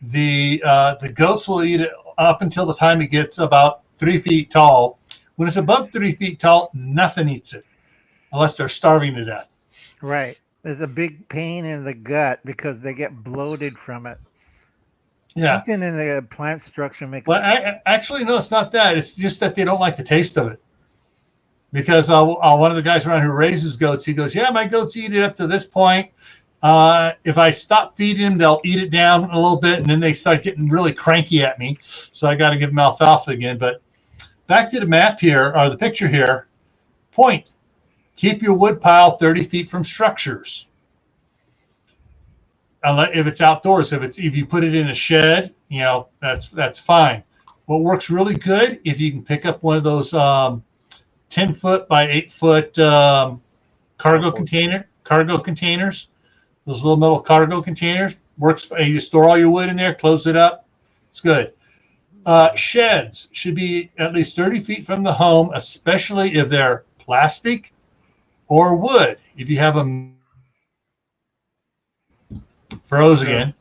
The goats will eat it up until the time it gets about 3 feet tall. When it's above 3 feet tall, nothing eats it unless they're starving to death. Right. There's a big pain in the gut because they get bloated from it. Yeah. Something in the plant structure makes Well, actually, no, it's not that. It's just that they don't like the taste of it. Because one of the guys around who raises goats, he goes, yeah, my goats eat it up to this point. If I stop feeding them, they'll eat it down a little bit, and then they start getting really cranky at me. So I got to give them alfalfa again. But back to the map here, or the picture here. Point. Keep your wood pile 30 feet from structures. If it's outdoors, if you put it in a shed, that's fine. What works really good, if you can pick up one of those 10-foot by 8-foot cargo containers, those little metal cargo containers, works. You store all your wood in there, close it up. It's good. Sheds should be at least 30 feet from the home, especially if they're plastic or wood. If you have froze again.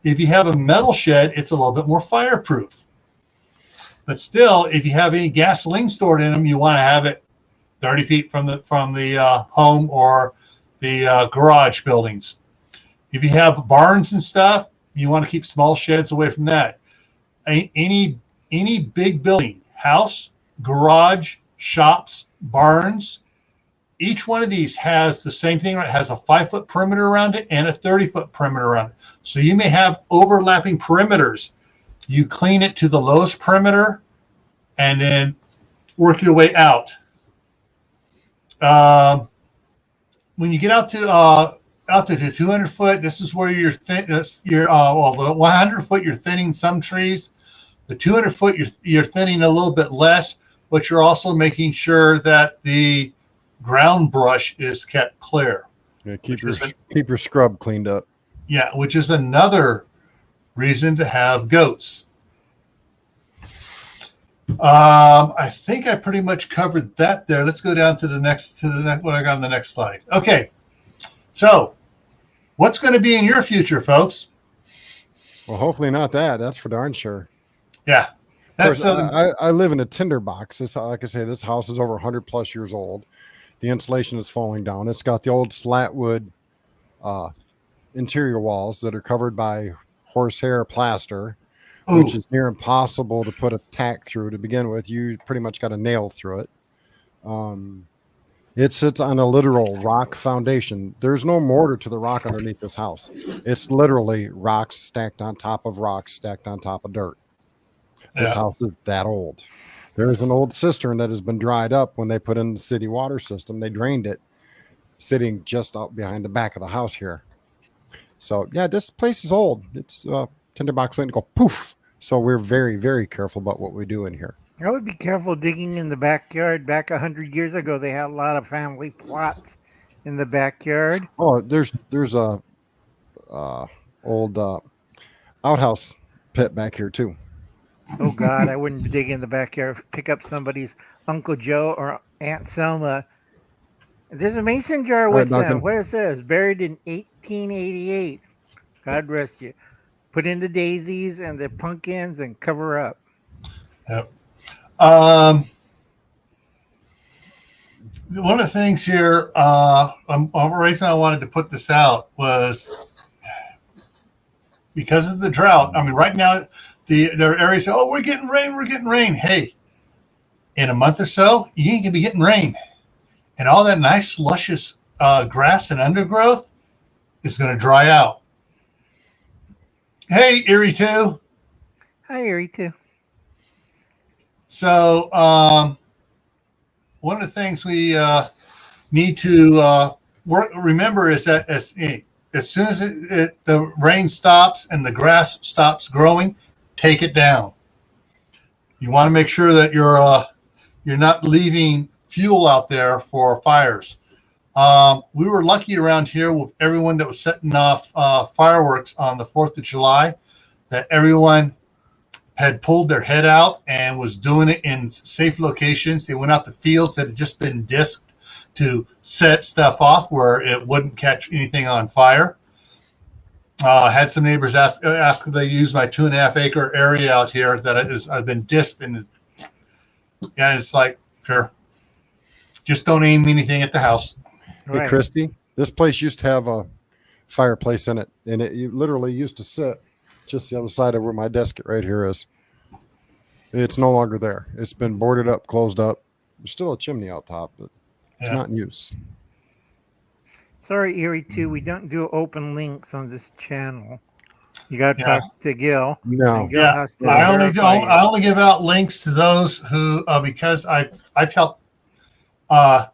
If you have a metal shed, it's a little bit more fireproof. But still, if you have any gasoline stored in them, you want to have it 30 feet from the home or the garage buildings. If you have barns and stuff, you want to keep small sheds away from that. Any big building, house, garage, shops, barns, each one of these has the same thing. It has a 5-foot perimeter around it and a 30-foot perimeter around it. So you may have overlapping perimeters. You clean it to the lowest perimeter and then work your way out. When you get out to the 200 foot, this is where the 100 foot you're thinning some trees. The 200 foot you're thinning a little bit less, but you're also making sure that the ground brush is kept clear. Yeah, keep your scrub cleaned up. Yeah, which is another reason to have goats. I think I pretty much covered that there. Let's go down to the next, what I got on the next slide. Okay. So what's going to be in your future, folks? Well, hopefully not that. That's for darn sure. Yeah. Of course, I live in a tinderbox. Like I say, this house is over 100 plus years old. The insulation is falling down. It's got the old slat wood interior walls that are covered by horsehair plaster, which is near impossible to put a tack through to begin with. You pretty much got a nail through it. It sits on a literal rock foundation. There's no mortar to the rock underneath this house. It's literally rocks stacked on top of rocks stacked on top of dirt. This house is that old. There is an old cistern that has been dried up when they put in the city water system. They drained it, sitting just out behind the back of the house here. So, yeah, this place is old. It's tinderbox waiting to go poof. So we're very, very careful about what we do in here. I would be careful digging in the backyard. Back 100 years ago, they had a lot of family plots in the backyard. Oh, there's a old outhouse pit back here too. Oh God, I wouldn't dig in the backyard. Pick up somebody's Uncle Joe or Aunt Selma. There's a mason jar with them. What it says? Buried in 1888. God rest you. Put in the daisies and the pumpkins and cover up. Yep. One of the things here, the reason I wanted to put this out was because of the drought. I mean, right now, there are areas say, "Oh, we're getting rain." Hey, in a month or so, you ain't gonna be getting rain, and all that nice, luscious grass and undergrowth is gonna dry out. Hey, Erie 2. Hi, Erie 2. So, one of the things we need to remember is that as soon as the rain stops and the grass stops growing, take it down. You want to make sure that you're not leaving fuel out there for fires. We were lucky around here with everyone that was setting off fireworks on the 4th of July, that everyone had pulled their head out and was doing it in safe locations. They went out to fields that had just been disked to set stuff off where it wouldn't catch anything on fire. Had some neighbors ask if they use my 2.5 acre area out here that I've been disked, and yeah, it's like, sure, just don't aim anything at the house. Right. Hey, Christy, this place used to have a fireplace in it, and it literally used to sit just the other side of where my desk right here is. It's no longer there. It's been boarded up, closed up. There's still a chimney out top, but it's not in use. Sorry, Erie 2, we don't do open links on this channel. You got to talk to Gil. No. Gil has to I only give out links to those who, because I've helped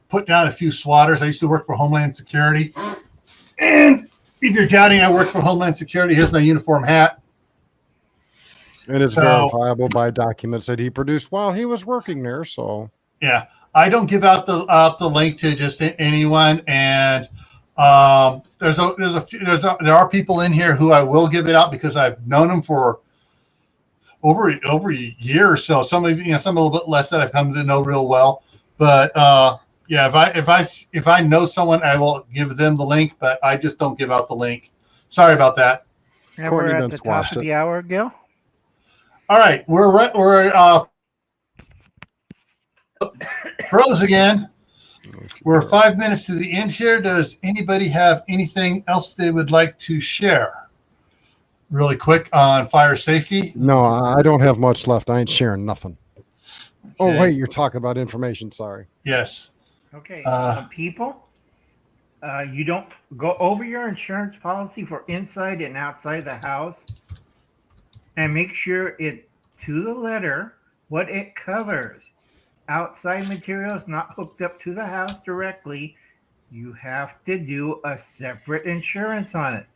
put down a few swatters. I used to work for Homeland Security. And if you're doubting I work for Homeland Security, here's my uniform hat. It is verifiable by documents that he produced while he was working there. So yeah, I don't give out the link to just anyone. And there are people in here who I will give it out because I've known them for over a year or so. Some a little bit less that I've come to know real well. But yeah, if I know someone, I will give them the link. But I just don't give out the link. Sorry about that. And we're at the top of the hour, Gil. All right, we're pros again. We're 5 minutes to the end here. Does anybody have anything else they would like to share? Really quick on fire safety? No, I don't have much left. I ain't sharing nothing. Okay. Oh, wait, you're talking about information. Sorry. Yes. Okay, people, you don't go over your insurance policy for inside and outside the house, and make sure it to the letter what it covers. Outside materials not hooked up to the house directly, you have to do a separate insurance on it.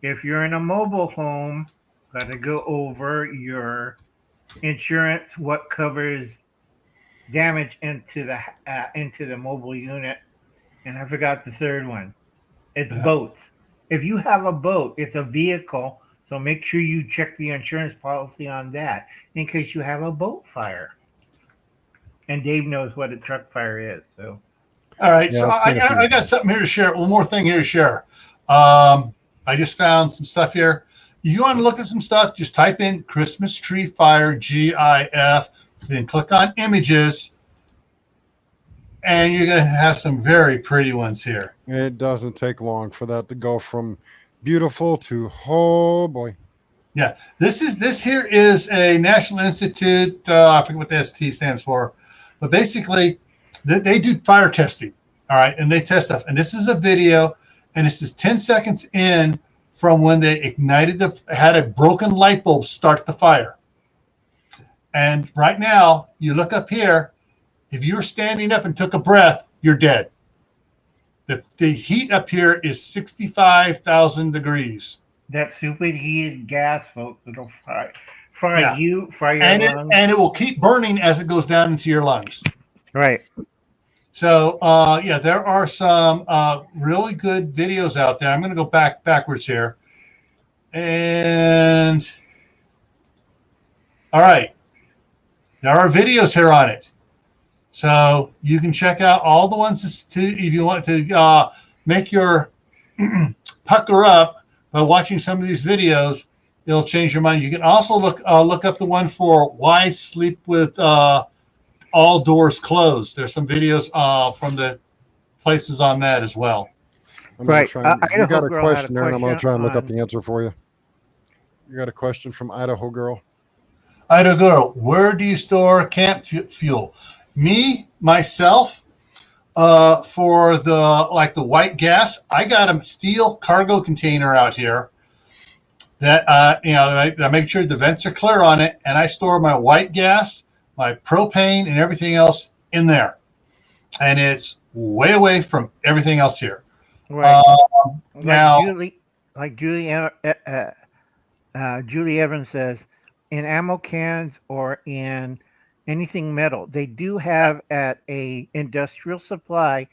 If you're in a mobile home, got to go over your insurance, what covers damage into the mobile unit. And I forgot the third one. It's boats. If you have a boat, it's a vehicle, So make sure you check the insurance policy on that in case you have a boat fire. And Dave knows what a truck fire is. So, all right. Yeah, So I've seen a few. I got something here to share. One more thing here to share. I just found some stuff here. If you want to look at some stuff, just type in Christmas tree fire GIF, then click on images, and you're going to have some very pretty ones here. It doesn't take long for that to go from beautiful to, oh boy. Yeah, this here is a National Institute. I forget what the ST stands for, but basically, they do fire testing. All right, and they test stuff. And this is a video, and this is 10 seconds in from when they ignited had a broken light bulb start the fire. And right now, you look up here. If you're standing up and took a breath, you're dead. The heat up here is 65,000 degrees. that superheated gas, folks, it'll fry Yeah. you, fry your lungs. And it will keep burning as it goes down into your lungs. Right. So, yeah, there are some really good videos out there. I'm going to go backwards here. And, all right. There are videos here on it. So you can check out all the ones if you want to make your pucker up by watching some of these videos. It'll change your mind. You can also look up the one for why sleep with all doors closed. There's some videos from the places on that as well. Right. You got a question there, and I'm going to try and look up the answer for you. You got a question from Idaho Girl. Idaho Girl, where do you store camp fuel? Myself, for the white gas, I got a steel cargo container out here that I make sure the vents are clear on it, and I store my white gas, my propane, and everything else in there, and it's way away from everything else here. Right. Now, Julie Evans says, in ammo cans or in anything metal, they do have at a industrial supply,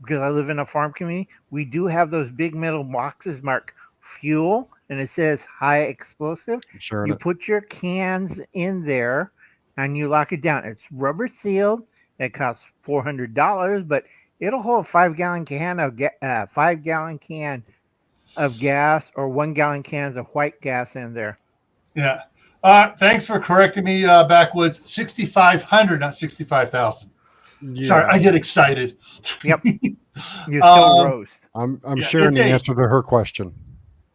because I live in a farm community, we do have those big metal boxes marked fuel, and it says high explosive. Sure. You put your cans in there and you lock it down. It's rubber sealed. It costs $400, but it'll hold a 5-gallon can of 5-gallon can of gas or 1-gallon cans of white gas in there. Yeah. Thanks for correcting me, Backwoods. 6,500, not 65,000. Yeah. Sorry, I get excited. Yep. You're still roast. I'm sharing the answer to her question.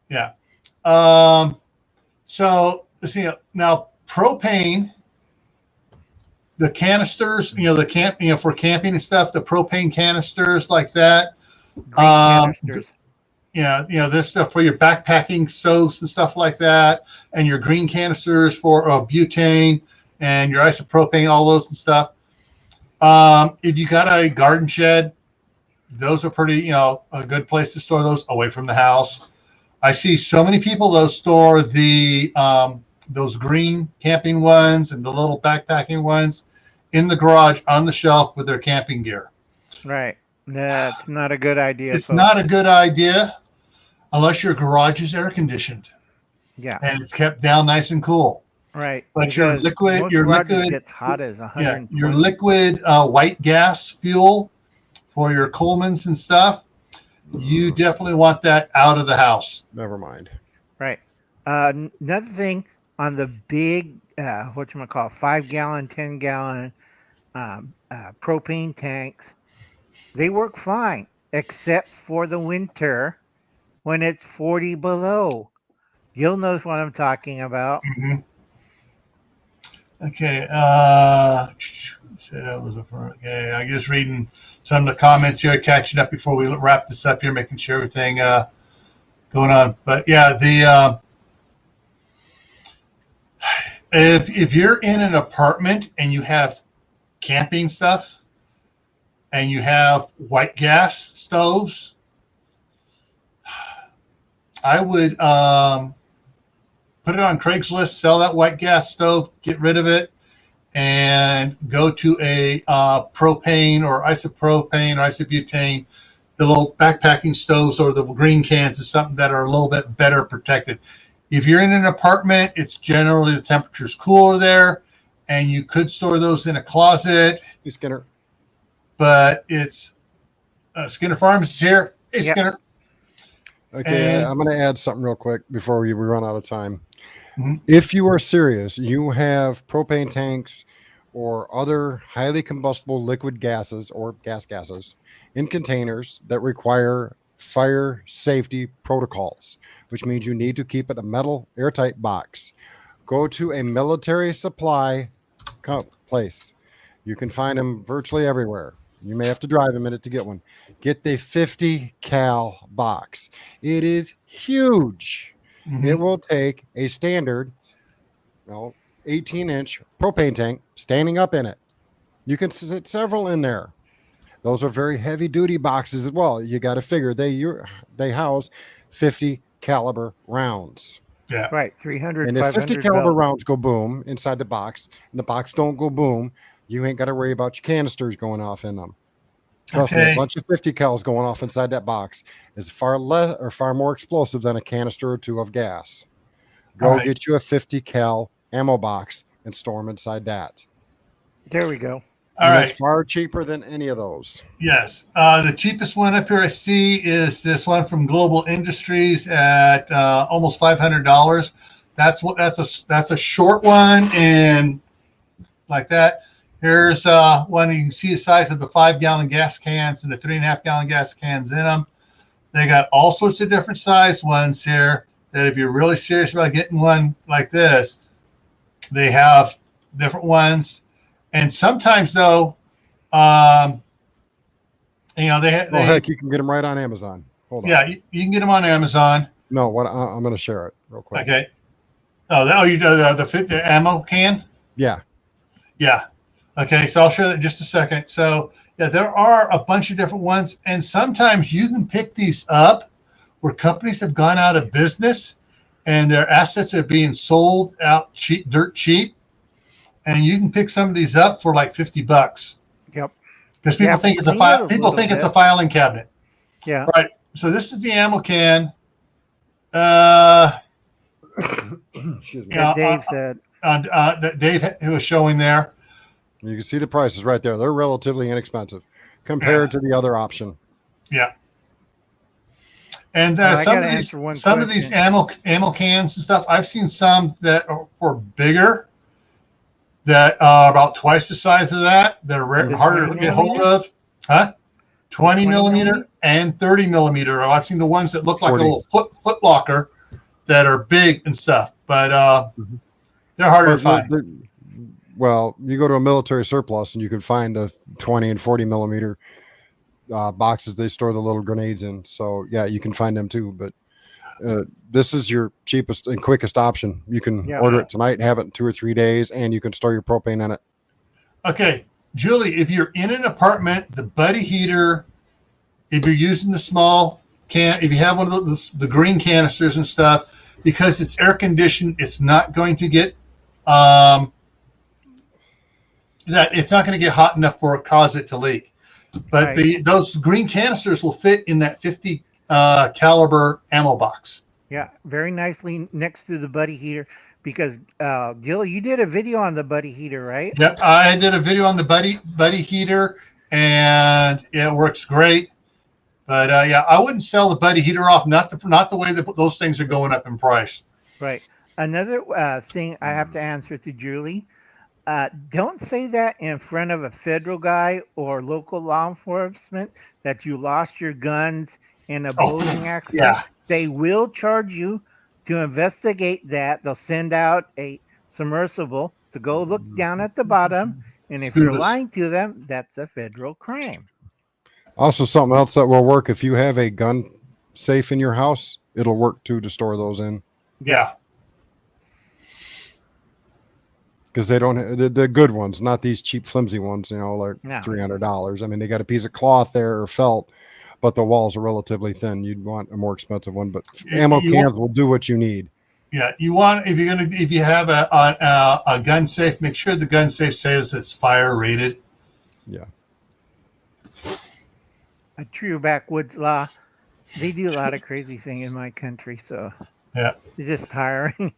Yeah. So let's see. Now, propane, the canisters, for camping and stuff, the propane canisters like that. Canisters. This stuff for your backpacking stoves and stuff like that, and your green canisters for butane and your isopropane, all those and stuff. If you got a garden shed, those are pretty, a good place to store those away from the house. I see so many people those store those green camping ones and the little backpacking ones in the garage on the shelf with their camping gear. Right. That's not a good idea. It's not a good idea unless your garage is air conditioned. Yeah. And it's kept down nice and cool. Right. But your liquid gets hot as 100. Yeah, your liquid white gas fuel for your Colemans and stuff, you definitely want that out of the house. Never mind. Right. Another thing on the big, 5-gallon, 10-gallon propane tanks, they work fine, except for the winter when it's 40 below. Gil knows what I'm talking about. Mm-hmm. Okay. Okay. I'm just reading some of the comments here, catching up before we wrap this up here, making sure everything going on. But yeah, if you're in an apartment and you have camping stuff and you have white gas stoves, I would put it on Craigslist, sell that white gas stove, get rid of it, and go to a propane or isopropane or isobutane, the little backpacking stoves or the green cans is something that are a little bit better protected. If you're in an apartment, it's generally the temperature's cooler there, and you could store those in a closet. Hey, Skinner. But it's Skinner Farms is here. Hey, Yep. Skinner. Okay, And- I'm going to add something real quick before we run out of time. Mhm. If you are serious, you have propane tanks or other highly combustible liquid gases or gases in containers that require fire safety protocols, which means you need to keep it a metal airtight box. Go to a military supply place. You can find them virtually everywhere. You may have to drive a minute to get one. Get the 50 cal box. It is huge. Mhm. It will take a standard 18-inch propane tank standing up in it. You can sit several in there. Those are very heavy duty boxes as well. You got to figure they house 50 caliber rounds. Yeah. Right, 300, And if 50 500 caliber belts. rounds go boom inside the box and the box don't go boom, you ain't got to worry about your canisters going off in them. Trust me, a bunch of 50 cals going off inside that box is far more explosive than a canister or two of gas. Go get you a 50 cal ammo box and store them inside that. There we go. All right. It's far cheaper than any of those. Yes. The cheapest one up here I see is this one from Global Industries at almost $500. That's a short one, and like that. Here's one. You can see the size of the 5-gallon gas cans and the 3.5-gallon gas cans in them. They got all sorts of different size ones here that if you're really serious about getting one like this, they have different ones. And sometimes though, heck, you can get them right on Amazon. Hold on. Yeah, you can get them on Amazon. No, I'm going to share it real quick. Okay. You do the ammo can? Yeah. Yeah. Okay, so I'll share that in just a second. So yeah, there are a bunch of different ones, and sometimes you can pick these up where companies have gone out of business and their assets are being sold out cheap, dirt cheap, and you can pick some of these up for like $50. Yep. Because people think it's a file. People think it's a filing cabinet. Yeah. Right. So this is the ammo can. Excuse me. Yeah, Dave said. That Dave who was showing there. You can see the prices right there. They're relatively inexpensive compared to the other option. Yeah. And some of these ammo cans and stuff, I've seen some that are for bigger that are about twice the size of that. They're harder to get hold of. 20 millimeter and 30 millimeter. I've seen the ones that look like a little foot locker that are big and stuff, but they're harder to find. Well, you go to a military surplus and you can find the 20 and 40 millimeter boxes they store the little grenades in. So yeah, you can find them too. But this is your cheapest and quickest option. You can order it tonight and have it in 2 or 3 days, and you can store your propane in it. Okay, Julie, if you're in an apartment, the buddy heater, if you're using the small can, if you have one of the green canisters and stuff, because it's air conditioned, it's not going to get it's not going to get hot enough for cause it to leak. But those green canisters will fit in that 50 caliber ammo box. Yeah, very nicely next to the buddy heater. Because Gil, you did a video on the buddy heater, right? Yep, I did a video on the buddy heater, and it works great. But yeah, I wouldn't sell the buddy heater off. Not the way that those things are going up in price. Right. Another thing I have to answer to Julie. Don't say that in front of a federal guy or local law enforcement that you lost your guns in a boating accident. Yeah. They will charge you to investigate that. They'll send out a submersible to go look down at the bottom. And if you're lying to them, that's a federal crime. Also, something else that will work if you have a gun safe in your house, it'll work too to store those in. Yeah. Because they don't, the good ones, not these cheap, flimsy ones, like $300. I mean, they got a piece of cloth there or felt, but the walls are relatively thin. You'd want a more expensive one, but ammo cans will do what you need. Yeah, if you have a gun safe, make sure the gun safe says it's fire rated. Yeah. A true backwoods law. They do a lot of crazy thing in my country, so. Yeah. It's just tiring.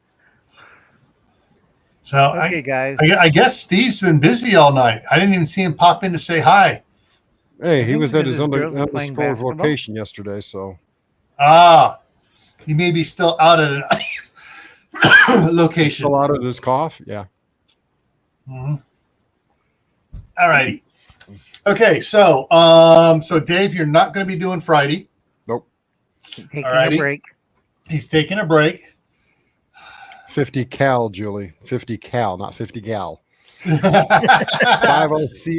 So Okay, guys. I guess Steve's been busy all night. I didn't even see him pop in to say hi. Hey, I he think was because at his his girls are playing undisclosed basketball. location yesterday, so He may be still out at a location. still out of his cough. Yeah. Mm-hmm. All righty. Okay, so so Dave, you're not going to be doing Friday. Nope. Taking Alrighty. a break. He's taking a break. 50 cal, Julie. 50 cal, not 50 gal. 50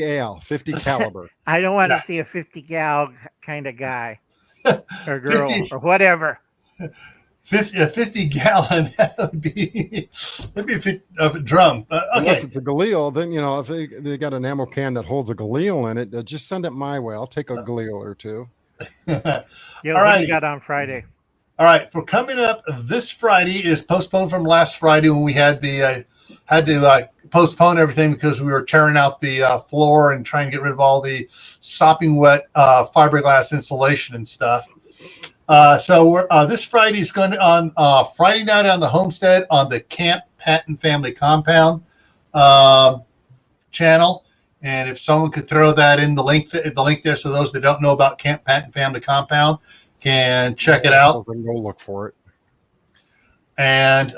cal, 50 caliber. I don't want Yeah. to see a 50 gal kind of guy or girl 50 or whatever. 50 gallon. That'd be a drum. But Unless okay. it's a Galil, then, if they got an ammo can that holds a Galil in it, just send it my way. I'll take a Galil or two. Yo, All what do you righty. got on Friday? All right, for coming up this Friday is postponed from last Friday when we had the had to postpone everything because we were tearing out the floor and trying to get rid of all the sopping wet fiberglass insulation and stuff. So we're this Friday is going to on Friday night on the homestead on the Camppatton family compound channel. And if someone could throw that in the link there, so those that don't know about Camppatton family compound can check it out. Go look for it. And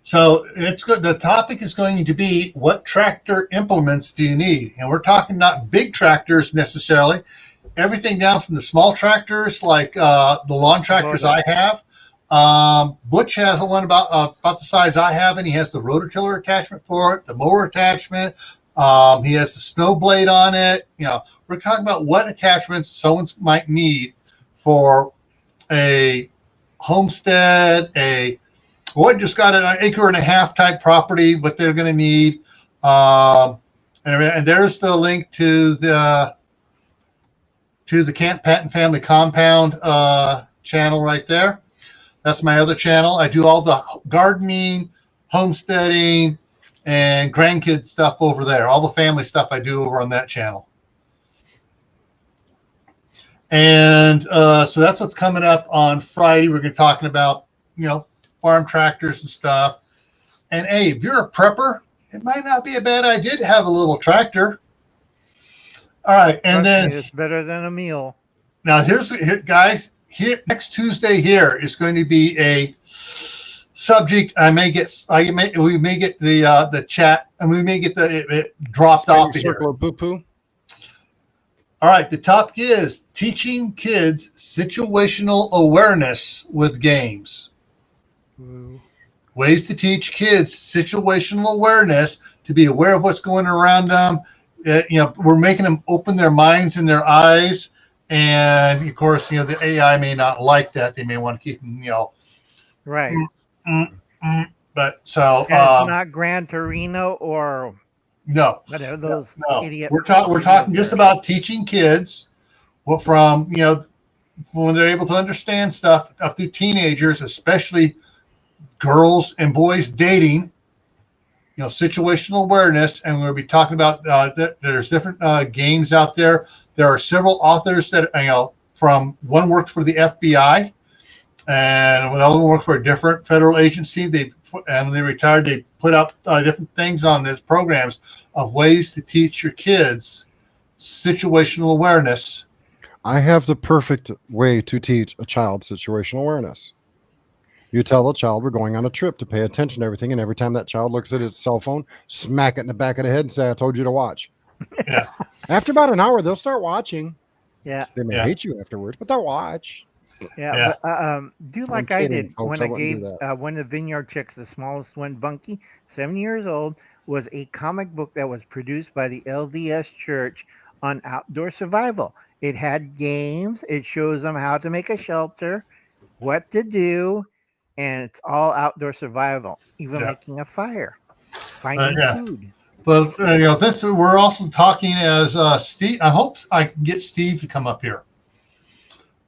so it's good. The topic is going to be what tractor implements do you need? And we're talking not big tractors necessarily. Everything down from the small tractors like the lawn tractors I have. Butch has one about the size I have, and he has the rototiller attachment for it, the mower attachment. He has the snow blade on it. We're talking about what attachments someone might need for a homestead, just got an acre and a half type property, what they're going to need. And there's the link to the Camppatton family compound channel right there. That's my other channel. I do all the gardening, homesteading, and grandkid stuff over there. All the family stuff I do over on that channel. And so that's what's coming up on Friday. We're going to be talking about, farm tractors and stuff. And hey, if you're a prepper, it might not be a bad idea to have a little tractor. All right, and then it's better than a meal. Now guys. Here next Tuesday here is going to be a subject. We may get the chat, and we may get it dropped off here. Circle of poo-poo. All right, the topic is teaching kids situational awareness with games. Ways to teach kids situational awareness, to be aware of what's going around them. We're making them open their minds and their eyes. And of course, the AI may not like that. They may want to keep them, right. But so and it's not Gran Torino or no, whatever those idiot. We're talking just about teaching kids, from when they're able to understand stuff up through teenagers, especially girls and boys dating. Situational awareness, and we're going to be talking about there's different games out there. There are several authors that from one works for the FBI, and another one worked for a different federal agency. When they retired, they put out different things on these programs of ways to teach your kids situational awareness. I have the perfect way to teach a child situational awareness. You tell the child we're going on a trip to pay attention to everything, and every time that child looks at his cell phone, smack it in the back of the head and say, I told you to watch. Yeah. After about an hour, they'll start watching. Yeah. They may hate you afterwards, but they'll watch. Yeah. But, do like I did folks, when I gave one of the Vineyard Chicks, the smallest one, Bunky, 7 years old, was a comic book that was produced by the LDS Church on outdoor survival. It had games. It shows them how to make a shelter, what to do, and it's all outdoor survival, even making a fire, finding food. But we're also talking as Steve. I hope I can get Steve to come up here.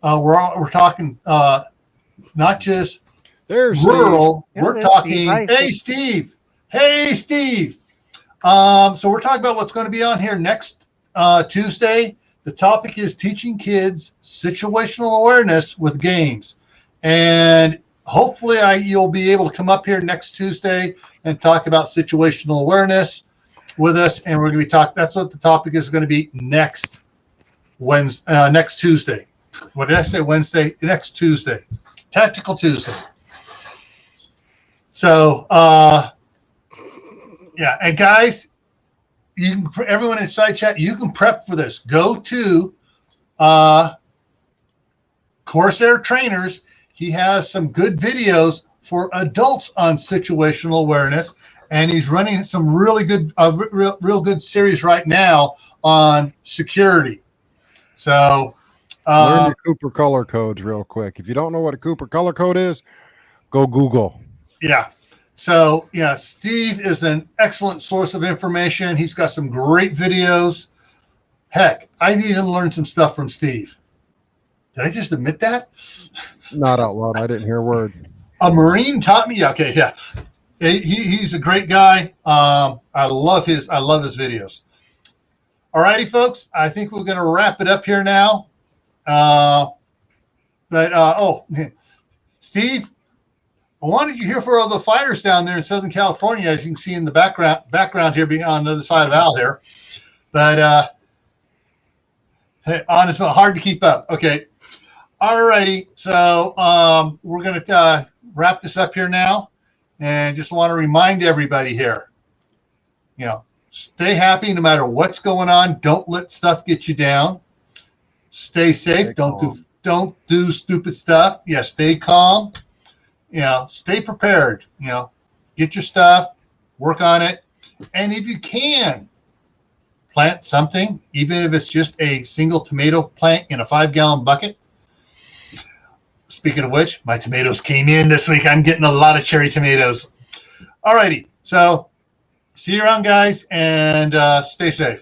We're talking not just there's rural. Steve. We're talking. Steve. Hey, Steve. So we're talking about what's going to be on here next Tuesday. The topic is teaching kids situational awareness with games. And hopefully you'll be able to come up here next Tuesday and talk about situational awareness with us. And we're going to be talking, that's what the topic is going to be next Wednesday, next Tuesday. What did I say? Wednesday? Next Tuesday. Tactical Tuesday. So, yeah. And guys, you can, everyone in side chat, you can prep for this. Go to Corsair Trainers. He has some good videos for adults on situational awareness, and he's running some really good, real good series right now on security. So, learn your Cooper color codes real quick. If you don't know what a Cooper color code is, go Google. Yeah. So, yeah, Steve is an excellent source of information. He's got some great videos. Heck, I even learned some stuff from Steve. Did I just admit that? Not out loud. I didn't hear a word. A Marine taught me. Okay, yeah. He's a great guy. I love his videos. All righty, folks. I think we're going to wrap it up here now. Steve, I wanted you here for all the fires down there in Southern California, as you can see in the background here, being on the other side of Al here. But hey, honestly, hard to keep up. Okay. All righty. So we're going to wrap this up here now, and just want to remind everybody here, you know, stay happy no matter what's going on. Don't let stuff get you down. Stay safe. Don't do stupid stuff. Yeah, stay calm. You know, stay prepared. You know, get your stuff, work on it, and if you can, plant something, even if it's just a single tomato plant in a 5-gallon bucket. Speaking of which, my tomatoes came in this week. I'm getting a lot of cherry tomatoes. All righty. So see you around, guys, and stay safe.